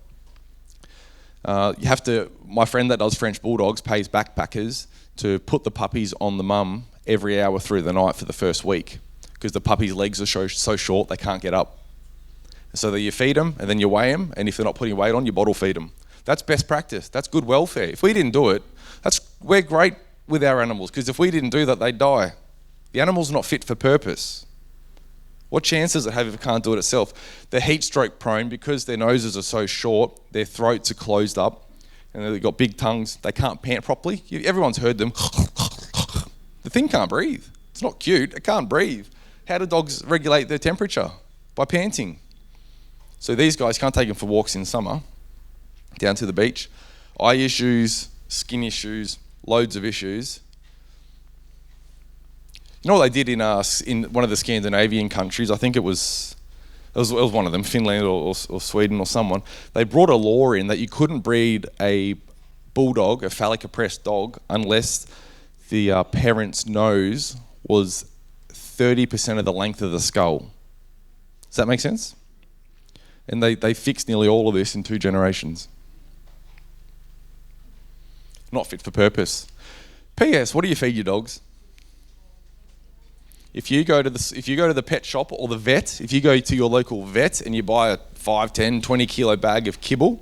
My friend that does French Bulldogs pays backpackers to put the puppies on the mum every hour through the night for the first week, because the puppy's legs are so short they can't get up. So that you feed them and then you weigh them, and if they're not putting weight on, you bottle feed them. That's best practice. That's good welfare. If we didn't do it, we're great with our animals, because if we didn't do that, they'd die. The animal's not fit for purpose. What chance does it have if it can't do it itself? They're heat stroke prone because their noses are so short, their throats are closed up, and they've got big tongues. They can't pant properly. Everyone's heard them. The thing can't breathe. It's not cute. It can't breathe. How do dogs regulate their temperature? By panting. So these guys can't take them for walks in summer, down to the beach. Eye issues, skin issues, loads of issues. You know what they did in one of the Scandinavian countries? I think it was one of them, Finland or Sweden or someone. They brought a law in that you couldn't breed a bulldog, a phallic oppressed dog, unless the parent's nose was 30% of the length of the skull. Does that make sense? And they fixed nearly all of this in 2 generations. Not fit for purpose. P.S. What do you feed your dogs? If you go to the pet shop or the vet, if you go to your local vet and you buy a 5, 10, 20 kilo bag of kibble,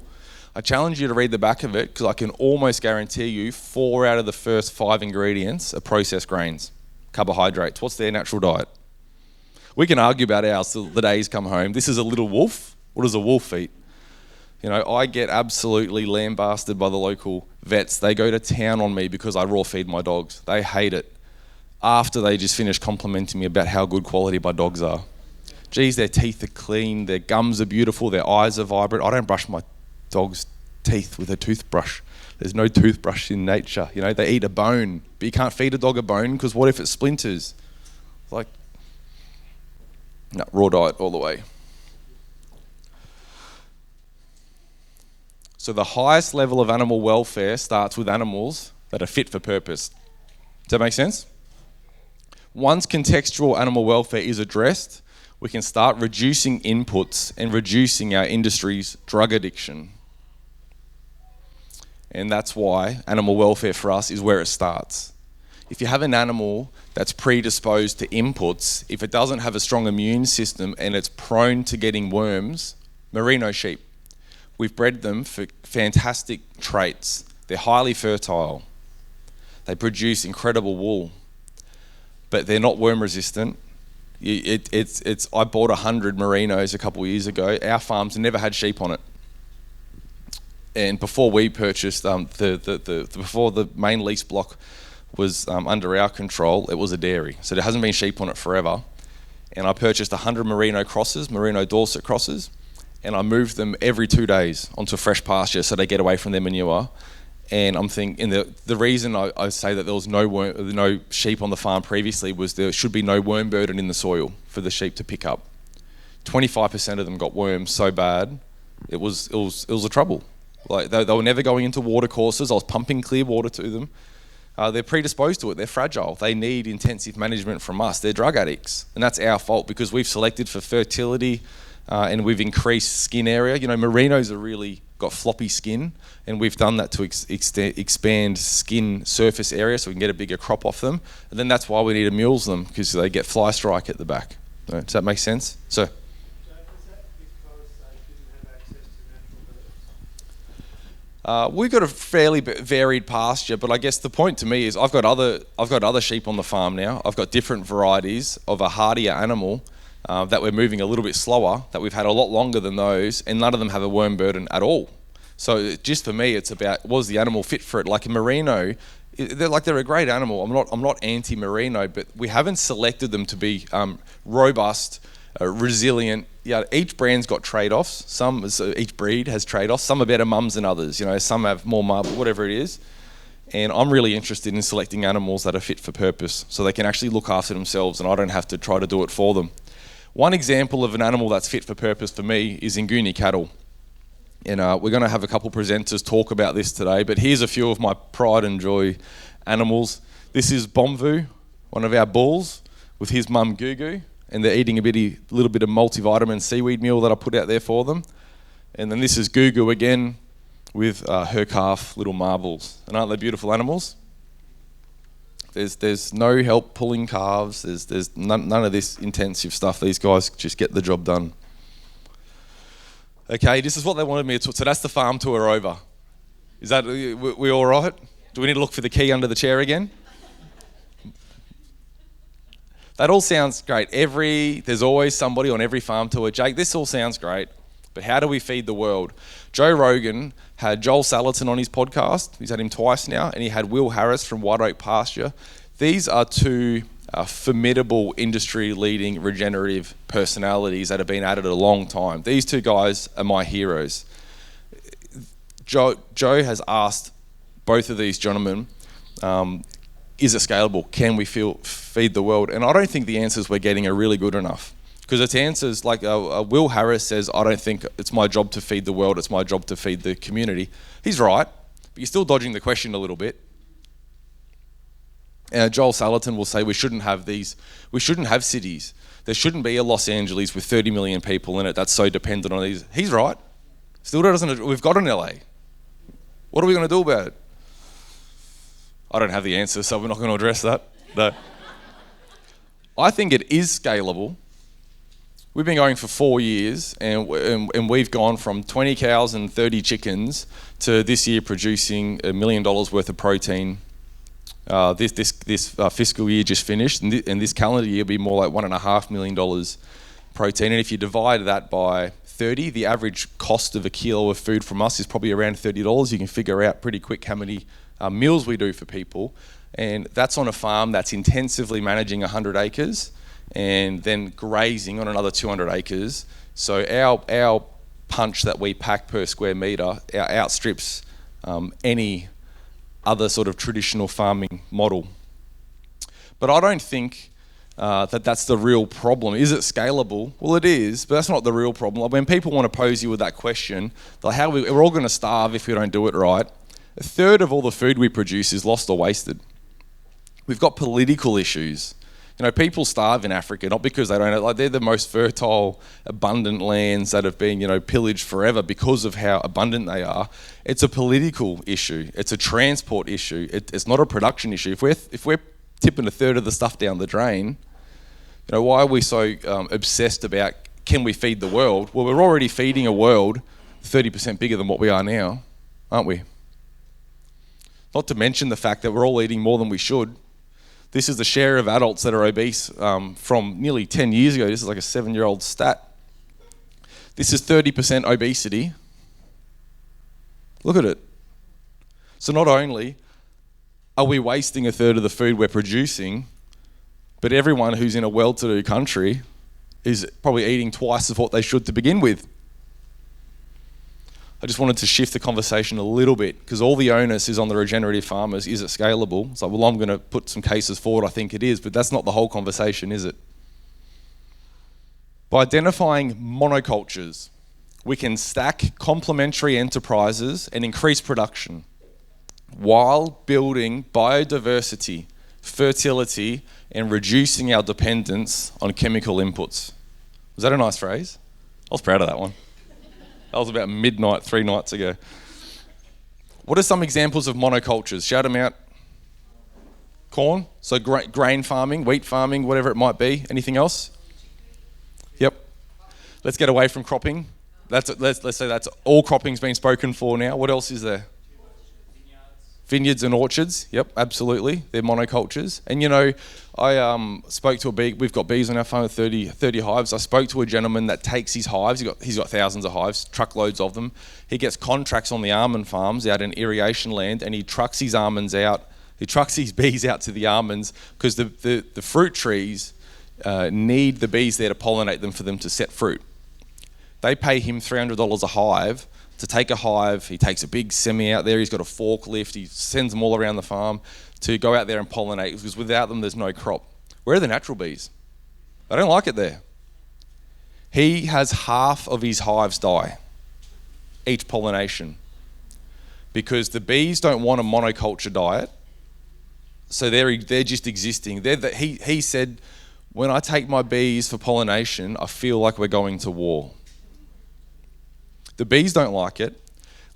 I challenge you to read the back of it, because I can almost guarantee you 4 out of the first 5 ingredients are processed grains, carbohydrates. What's their natural diet? We can argue about ours till the days come home. This is a little wolf. What does a wolf eat? I get absolutely lambasted by the local vets. They go to town on me because I raw feed my dogs. They hate it. After they just finish complimenting me about how good quality my dogs are. Geez, their teeth are clean, their gums are beautiful, their eyes are vibrant. I don't brush my dog's teeth with a toothbrush. There's no toothbrush in nature. They eat a bone, but you can't feed a dog a bone, because what if it splinters? Raw diet all the way. So the highest level of animal welfare starts with animals that are fit for purpose. Does that make sense? Once contextual animal welfare is addressed, we can start reducing inputs and reducing our industry's drug addiction. And that's why animal welfare for us is where it starts. If you have an animal that's predisposed to inputs, if it doesn't have a strong immune system and it's prone to getting worms, merino sheep, we've bred them for fantastic traits. They're highly fertile. They produce incredible wool, but they're not worm resistant. I bought 100 merinos a couple of years ago. Our farms never had sheep on it. And before we purchased, before the main lease block was under our control, it was a dairy. So there hasn't been sheep on it forever. And I purchased 100 merino crosses, merino Dorset crosses, and I moved them every 2 days onto fresh pasture so they get away from their manure. And I'm thinking, the reason I say that there was no sheep on the farm previously was there should be no worm burden in the soil for the sheep to pick up. 25% of them got worms so bad, it was a trouble. They were never going into water courses. I was pumping clear water to them. They're predisposed to it. They're fragile. They need intensive management from us. They're drug addicts, and that's our fault because we've selected for fertility and we've increased skin area. Merinos are really got floppy skin, and we've done that to expand skin surface area so we can get a bigger crop off them. And then that's why we need to mulese them, because they get fly strike at the back. Does that make sense? So. Is that because they didn't have access to natural birds? We've got a fairly varied pasture, but I guess the point to me is I've got other sheep on the farm now. I've got different varieties of a hardier animal that we're moving a little bit slower, that we've had a lot longer than those, and none of them have a worm burden at all. So just for me, it's about, was the animal fit for it? Like a merino, they're a great animal. I'm not anti-merino, but we haven't selected them to be robust, resilient. Yeah, each brand's got trade-offs. Each breed has trade-offs. Some are better mums than others. Some have more marble, whatever it is. And I'm really interested in selecting animals that are fit for purpose, so they can actually look after themselves, and I don't have to try to do it for them. One example of an animal that's fit for purpose for me is Nguni cattle. And we're going to have a couple presenters talk about this today, but here's a few of my pride and joy animals. This is Bomvu, one of our bulls, with his mum Gugu, and they're eating a little bit of multivitamin seaweed meal that I put out there for them. And then this is Gugu again with her calf, little Marbles. And aren't they beautiful animals? There's no help pulling calves. There's none of this intensive stuff. These guys just get the job done. Okay, this is what they wanted me to talk. So that's the farm tour over. Is that, we all right? Do we need to look for the key under the chair again? That all sounds great. There's always somebody on every farm tour. Jake, this all sounds great, but how do we feed the world? Joe Rogan had Joel Salatin on his podcast. He's had him twice now, and he had Will Harris from White Oak Pasture. These are two formidable industry-leading regenerative personalities that have been at it a long time. These two guys are my heroes. Joe has asked both of these gentlemen, is it scalable? Can we feed the world? And I don't think the answers we're getting are really good enough. Because it's answers like Will Harris says, I don't think it's my job to feed the world, it's my job to feed the community. He's right, but you're still dodging the question a little bit. Joel Salatin will say we shouldn't have cities. There shouldn't be a Los Angeles with 30 million people in it that's so dependent on these. He's right. Still doesn't. We've got an LA. What are we going to do about it? I don't have the answer, so we're not going to address that. No. I think it is scalable. We've been going for 4 years, and we've gone from 20 cows and 30 chickens to this year producing $1 million worth of protein. This fiscal year just finished, and this calendar year will be more like $1.5 million protein. And if you divide that by 30, the average cost of a kilo of food from us is probably around $30. You can figure out pretty quick how many meals we do for people. And that's on a farm that's intensively managing 100 acres and then grazing on another 200 acres. So our punch that we pack per square metre outstrips any other sort of traditional farming model. But I don't think that's the real problem. Is it scalable? Well, it is, but that's not the real problem. When people want to pose you with that question, like we're all going to starve if we don't do it right. A third of all the food we produce is lost or wasted. We've got political issues. You know, people starve in Africa not because they don't, like they're the most fertile, abundant lands that have been, pillaged forever because of how abundant they are. It's a political issue. It's a transport issue. It's not a production issue. If we're tipping a third of the stuff down the drain, why are we so obsessed about can we feed the world? Well, we're already feeding a world 30% bigger than what we are now, aren't we? Not to mention the fact that we're all eating more than we should. This is the share of adults that are obese from nearly 10 years ago. This is like a 7-year-old stat. This is 30% obesity. Look at it. So not only are we wasting a third of the food we're producing, but everyone who's in a well-to-do country is probably eating twice of what they should to begin with. I just wanted to shift the conversation a little bit because all the onus is on the regenerative farmers. Is it scalable? It's like, well, I'm going to put some cases forward. I think it is, but that's not the whole conversation, is it? By identifying monocultures, we can stack complementary enterprises and increase production while building biodiversity, fertility, and reducing our dependence on chemical inputs. Was that a nice phrase? I was proud of that one. That was about midnight 3 nights ago. What are some examples of monocultures? Shout them out. Corn, so grain farming, wheat farming, whatever it might be. Anything else? Yep. Let's get away from cropping. Let's say that's all cropping's been spoken for now. What else is there? Vineyards and orchards. Yep, absolutely. They're monocultures. And I spoke to a bee. We've got bees on our farm, 30 hives. I spoke to a gentleman that takes his hives. He's got thousands of hives, truckloads of them. He gets contracts on the almond farms out in irrigation land, and he trucks his almonds out. He trucks his bees out to the almonds because the fruit trees need the bees there to pollinate them for them to set fruit. They pay him $300 a hive to take a hive. He takes a big semi out there. He's got a forklift. He sends them all around the farm to go out there and pollinate because without them, there's no crop. Where are the natural bees? They don't like it there. He has half of his hives die eat pollination, because the bees don't want a monoculture diet, so they're just existing. He said, when I take my bees for pollination, I feel like we're going to war. The bees don't like it,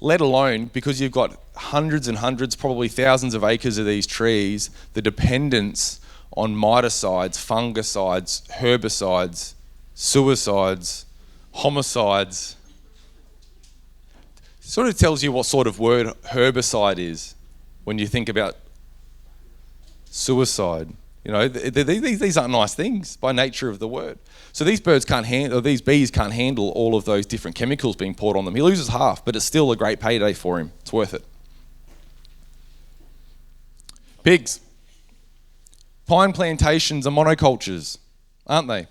let alone because you've got hundreds and hundreds, probably thousands of acres of these trees, the dependence on miticides, fungicides, herbicides, suicides, homicides. Sort of tells you what sort of word herbicide is when you think about suicide. You know, these aren't nice things by nature of the word. So these birds can't handle, or these bees can't handle all of those different chemicals being poured on them. He loses half, but it's still a great payday for him. It's worth it. Pigs. Pine plantations are monocultures, aren't they?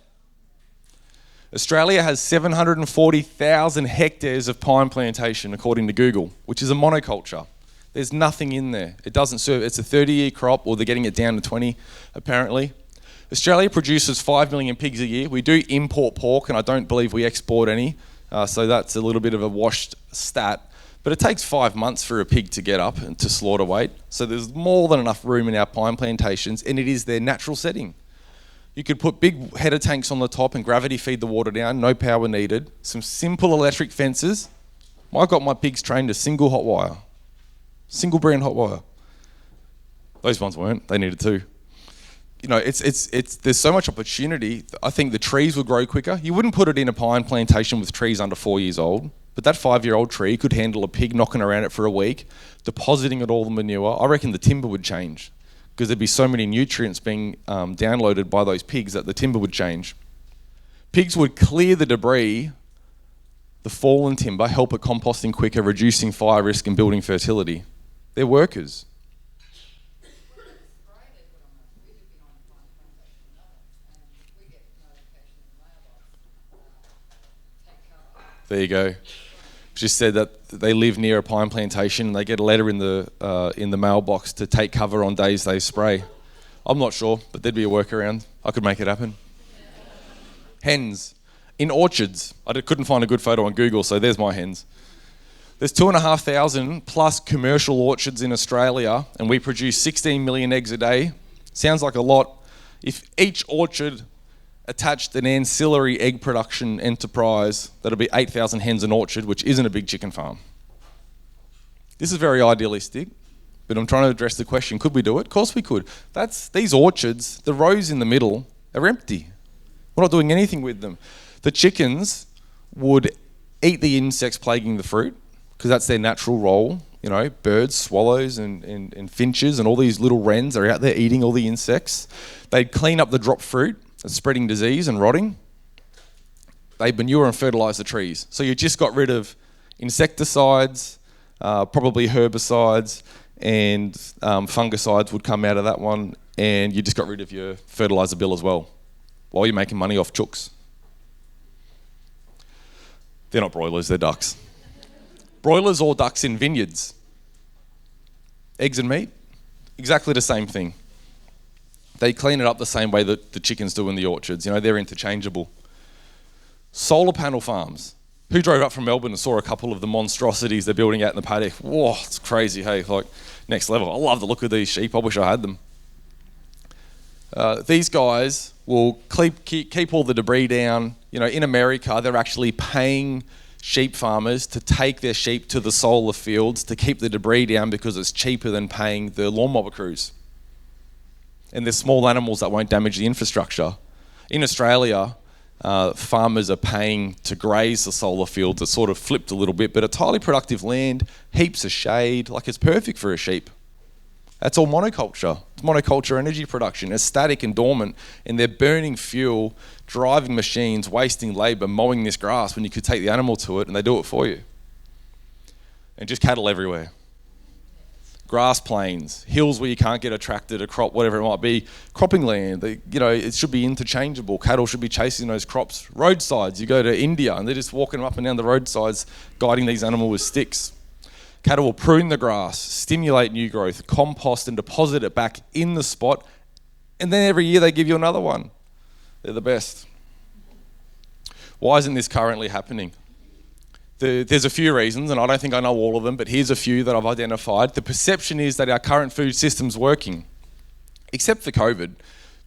Australia has 740,000 hectares of pine plantation, according to Google, which is a monoculture. There's nothing in there. It doesn't serve, it's a 30-year crop, or they're getting it down to 20, apparently. Australia produces 5 million pigs a year. We do import pork, and I don't believe we export any, so that's a little bit of a washed stat. But it takes 5 months for a pig to get up and to slaughter weight. So there's more than enough room in our pine plantations, and it is their natural setting. You could put big header tanks on the top and gravity feed the water down, no power needed. Some simple electric fences. I got my pigs trained to single hot wire. Single brand hot wire. Those ones weren't, they needed two. You know, there's so much opportunity. I think the trees will grow quicker. You wouldn't put it in a pine plantation with trees under 4 years old, but that 5-year-old tree could handle a pig knocking around it for a week, depositing it all the manure. I reckon the timber would change, because there'd be so many nutrients being downloaded by those pigs that the timber would change. Pigs would clear the debris, the fallen timber, help it composting quicker, reducing fire risk and building fertility. They're workers. There you go. Just said that they live near a pine plantation and they get a letter in the mailbox to take cover on days they spray. I'm not sure, but there'd be a workaround. I could make it happen. Hens. In orchards. I couldn't find a good photo on Google, so there's my hens. There's 2,500 plus commercial orchards in Australia, and we produce 16 million eggs a day. Sounds like a lot. If each orchard attached an ancillary egg production enterprise, that'll be 8,000 hens an orchard, which isn't a big chicken farm. This is very idealistic, but I'm trying to address the question, could we do it? Of course we could. These orchards, the rows in the middle are empty. We're not doing anything with them. The chickens would eat the insects plaguing the fruit, because that's their natural role. You know, birds, swallows, and finches, and all these little wrens are out there eating all the insects. They'd clean up the dropped fruit that's spreading disease and rotting. They manure and fertilise the trees. So you just got rid of insecticides, probably herbicides, and fungicides would come out of that one, and you just got rid of your fertiliser bill as well, while you're making money off chooks. They're not broilers, they're ducks. Broilers or ducks in vineyards. Eggs and meat, exactly the same thing. They clean it up the same way that the chickens do in the orchards. You know, they're interchangeable. Solar panel farms. Who drove up from Melbourne and saw a couple of the monstrosities they're building out in the paddock? Whoa, it's crazy, hey, like next level. I love the look of these sheep. I wish I had them. These guys will keep all the debris down. You know, in America, they're actually paying sheep farmers to take their sheep to the solar fields to keep the debris down, because it's cheaper than paying the lawn mower crews. And there's small animals that won't damage the infrastructure. In Australia, farmers are paying to graze the solar fields. It's sort of flipped a little bit, but it's highly productive land, heaps of shade, like it's perfect for a sheep. That's all monoculture. It's monoculture energy production. It's static and dormant, and they're burning fuel, driving machines, wasting labour, mowing this grass when you could take the animal to it, and they do it for you. And just cattle everywhere. Grass plains, hills where you can't get a tractor to crop whatever it might be, cropping land. It should be interchangeable. Cattle should be chasing those crops. Roadsides, you go to India and they're just walking up and down the roadsides, guiding these animals with sticks. Cattle will prune the grass, stimulate new growth, compost and deposit it back in the spot, and then every year they give you another one. They're the best. Why isn't this currently happening? There's a few reasons, and I don't think I know all of them, but here's a few that I've identified. The perception is that our current food system's working, except for COVID.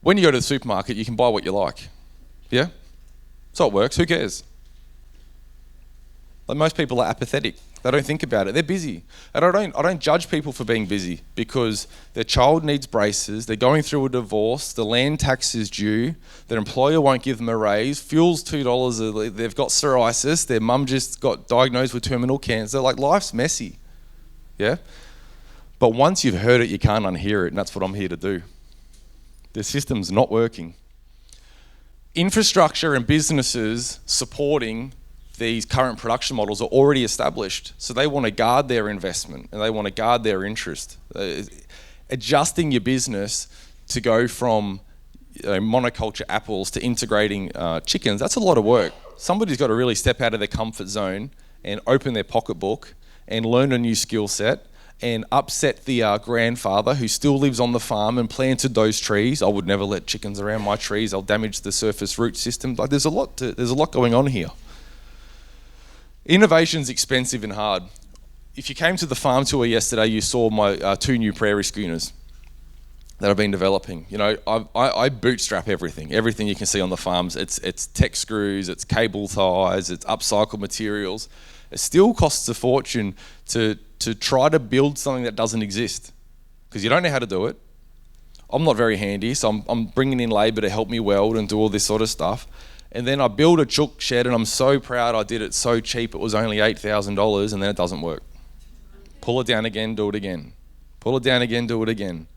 When you go to the supermarket, you can buy what you like. Yeah? So it works. Who cares? Like, most people are apathetic. They don't think about it. They're busy. And I don't judge people for being busy, because their child needs braces, they're going through a divorce, the land tax is due, their employer won't give them a raise, fuel's $2, they've got psoriasis, their mum just got diagnosed with terminal cancer. Like, life's messy. Yeah? But once you've heard it, you can't unhear it, and that's what I'm here to do. The system's not working. Infrastructure and businesses supporting these current production models are already established, so they want to guard their investment and they want to guard their interest. Adjusting your business to go from monoculture apples to integrating chickens, that's a lot of work. Somebody's got to really step out of their comfort zone and open their pocketbook and learn a new skill set and upset the grandfather who still lives on the farm and planted those trees. I would never let chickens around my trees, I'll damage the surface root system. Like, there's a lot going on here. Innovation's expensive and hard. If you came to the farm tour yesterday, you saw my 2 new prairie schooners that I've been developing. You know, I bootstrap everything you can see on the farms. It's tech screws, it's cable ties, it's upcycled materials. It still costs a fortune to try to build something that doesn't exist, because you don't know how to do it. I'm not very handy, so I'm bringing in labour to help me weld and do all this sort of stuff. And then I build a chook shed, and I'm so proud I did it so cheap. It was only $8,000, and then it doesn't work. Pull it down again, do it again. Pull it down again, do it again.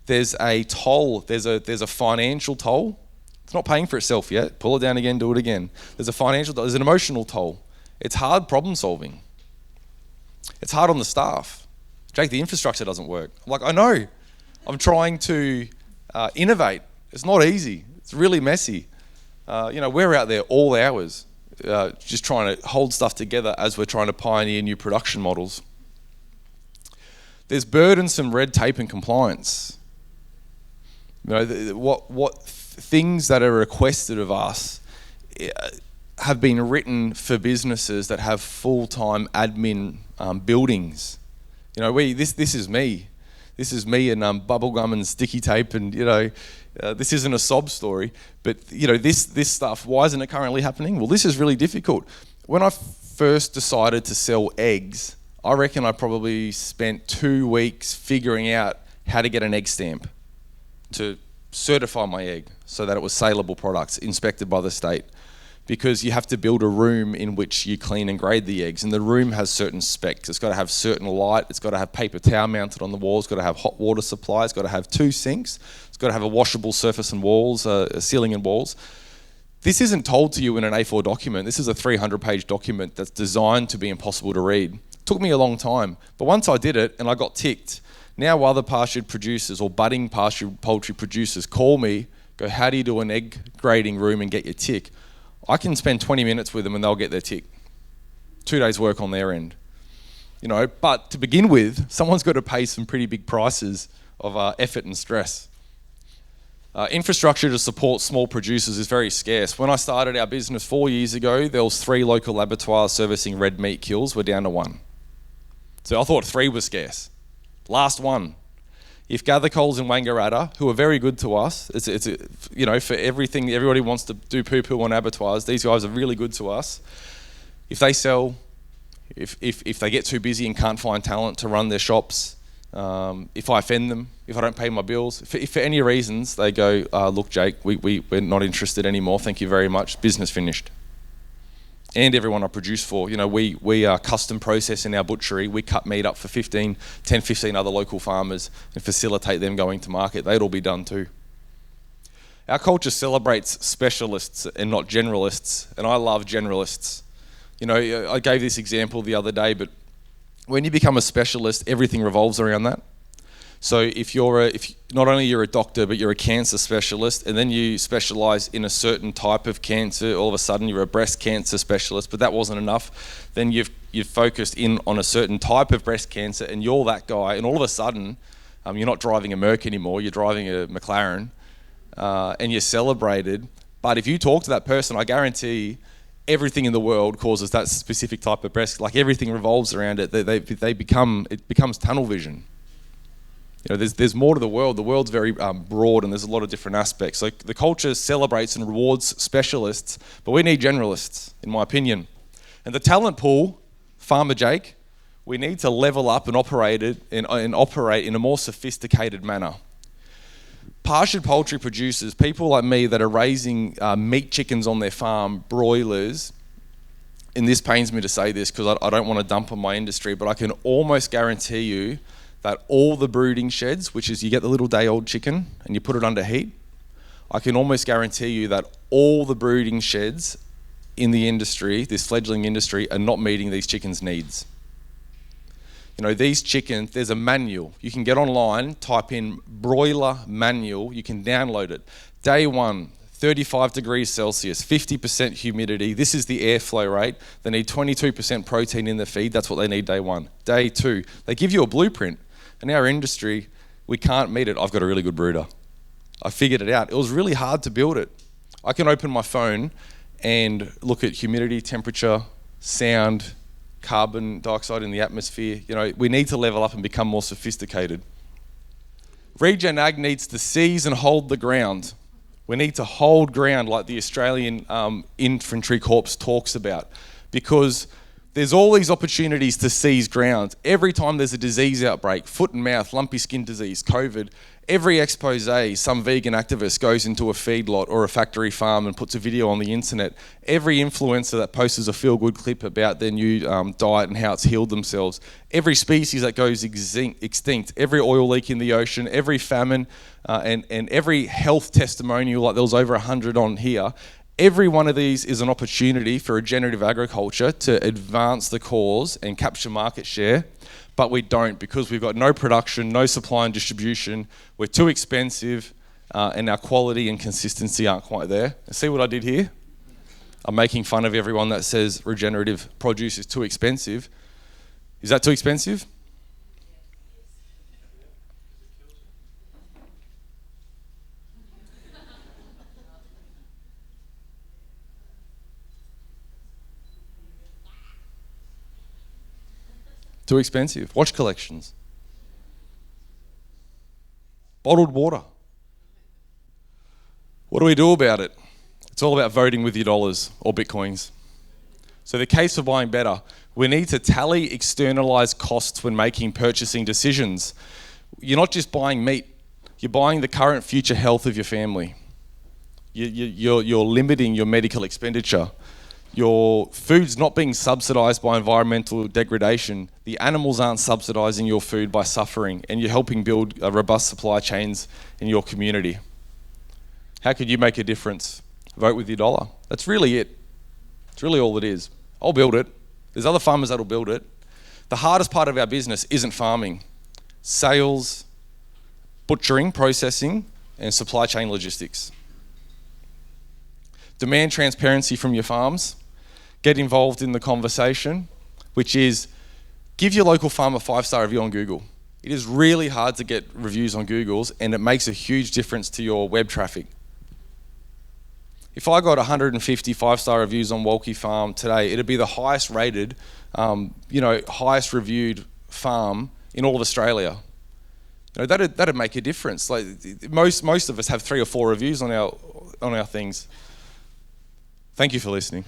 There's a toll. There's a financial toll. It's not paying for itself yet. Pull it down again, do it again. There's a financial toll. There's an emotional toll. It's hard problem solving. It's hard on the staff. Jake, the infrastructure doesn't work. Like, I know. I'm trying to innovate. It's not easy. It's really messy. We're out there all hours just trying to hold stuff together as we're trying to pioneer new production models. There's burdensome red tape and compliance. What things that are requested of us have been written for businesses that have full-time admin buildings. This is me. This is me and bubblegum and sticky tape, and this isn't a sob story, but this stuff, why isn't it currently happening? Well, this is really difficult. When I first decided to sell eggs, I reckon I probably spent 2 weeks figuring out how to get an egg stamp to certify my egg so that it was saleable products inspected by the state. Because you have to build a room in which you clean and grade the eggs, and the room has certain specs. It's got to have certain light, it's got to have paper towel mounted on the wall, it's got to have hot water supply, it's got to have 2 sinks, it's got to have a washable surface and walls, ceiling and walls. This isn't told to you in an A4 document. This is a 300-page document that's designed to be impossible to read. It took me a long time, but once I did it and I got ticked, now other pastured producers or budding pastured poultry producers call me, go, how do you do an egg grading room and get your tick? I can spend 20 minutes with them and they'll get their tick. 2 days work on their end. But to begin with, someone's got to pay some pretty big prices of effort and stress. Infrastructure to support small producers is very scarce. When I started our business 4 years ago, there was 3 local abattoirs servicing red meat kills. We're down to 1. So I thought 3 was scarce. Last 1. If Gathercoles in Wangaratta, who are very good to us, for everything, everybody wants to do poo-poo on abattoirs. These guys are really good to us. If they sell, if they get too busy and can't find talent to run their shops, if I offend them, if I don't pay my bills, if for any reasons they go, look, Jake, we're not interested anymore. Thank you very much. Business finished. And everyone I produce for. We are custom process in our butchery. We cut meat up for 10, 15 other local farmers and facilitate them going to market. They'd all be done too. Our culture celebrates specialists and not generalists, and I love generalists. I gave this example the other day, but when you become a specialist, everything revolves around that. So if not only you're a doctor, but you're a cancer specialist, and then you specialize in a certain type of cancer, all of a sudden you're a breast cancer specialist, but that wasn't enough. Then you've focused in on a certain type of breast cancer, and you're that guy, and all of a sudden you're not driving a Merc anymore, you're driving a McLaren, and you're celebrated. But if you talk to that person, I guarantee everything in the world causes that specific type of breast. Like everything revolves around it. It becomes tunnel vision. You know, there's more to the world. The world's very broad, and there's a lot of different aspects. Like the culture celebrates and rewards specialists, but we need generalists, in my opinion. And the talent pool, Farmer Jake, we need to level up and operate in a more sophisticated manner. Pastured poultry producers, people like me that are raising meat chickens on their farm, broilers, and this pains me to say this because I don't want to dump on my industry, but I can almost guarantee you that all the brooding sheds, which is you get the little day-old chicken and you put it under heat, I can almost guarantee you that all the brooding sheds in the industry, this fledgling industry, are not meeting these chickens' needs. You know, these chickens, there's a manual. You can get online, type in broiler manual, you can download it. Day 1, 35 degrees Celsius, 50% humidity. This is the airflow rate. They need 22% protein in the feed. That's what they need day 1. Day 2, they give you a blueprint. In our industry, we can't meet it. I've got a really good brooder. I figured it out. It was really hard to build it. I can open my phone and look at humidity, temperature, sound, carbon dioxide in the atmosphere. You know, we need to level up and become more sophisticated. Regen Ag needs to seize and hold the ground. We need to hold ground like the Australian Infantry Corps talks about, because there's all these opportunities to seize ground. Every time there's a disease outbreak, foot and mouth, lumpy skin disease, COVID, every expose, some vegan activist goes into a feedlot or a factory farm and puts a video on the internet. Every influencer that posts a feel-good clip about their new diet and how it's healed themselves. Every species that goes extinct, every oil leak in the ocean, every famine, and every health testimonial, like there was over 100 on here. Every one of these is an opportunity for regenerative agriculture to advance the cause and capture market share, but we don't, because we've got no production, no supply and distribution. We're too expensive, and our quality and consistency aren't quite there. See what I did here? I'm making fun of everyone that says regenerative produce is too expensive. Is that too expensive? Too expensive. Watch collections. Bottled water. What do we do about it? It's all about voting with your dollars or bitcoins. So the case for buying better, we need to tally externalized costs when making purchasing decisions. You're not just buying meat, you're buying the current future health of your family. You're limiting your medical expenditure. Your food's not being subsidised by environmental degradation. The animals aren't subsidising your food by suffering, and you're helping build robust supply chains in your community. How could you make a difference? Vote with your dollar. That's really it. It's really all it is. I'll build it. There's other farmers that'll build it. The hardest part of our business isn't farming. Sales, butchering, processing, and supply chain logistics. Demand transparency from your farms. Get involved in the conversation, which is give your local farm a 5-star review on Google. It is really hard to get reviews on Google's, and it makes a huge difference to your web traffic. If I got 150 5-star reviews on Wolki Farm today, it'd be the highest rated, highest reviewed farm in all of Australia. You know, that'd make a difference. Like most of us have 3 or 4 reviews on our things. Thank you for listening.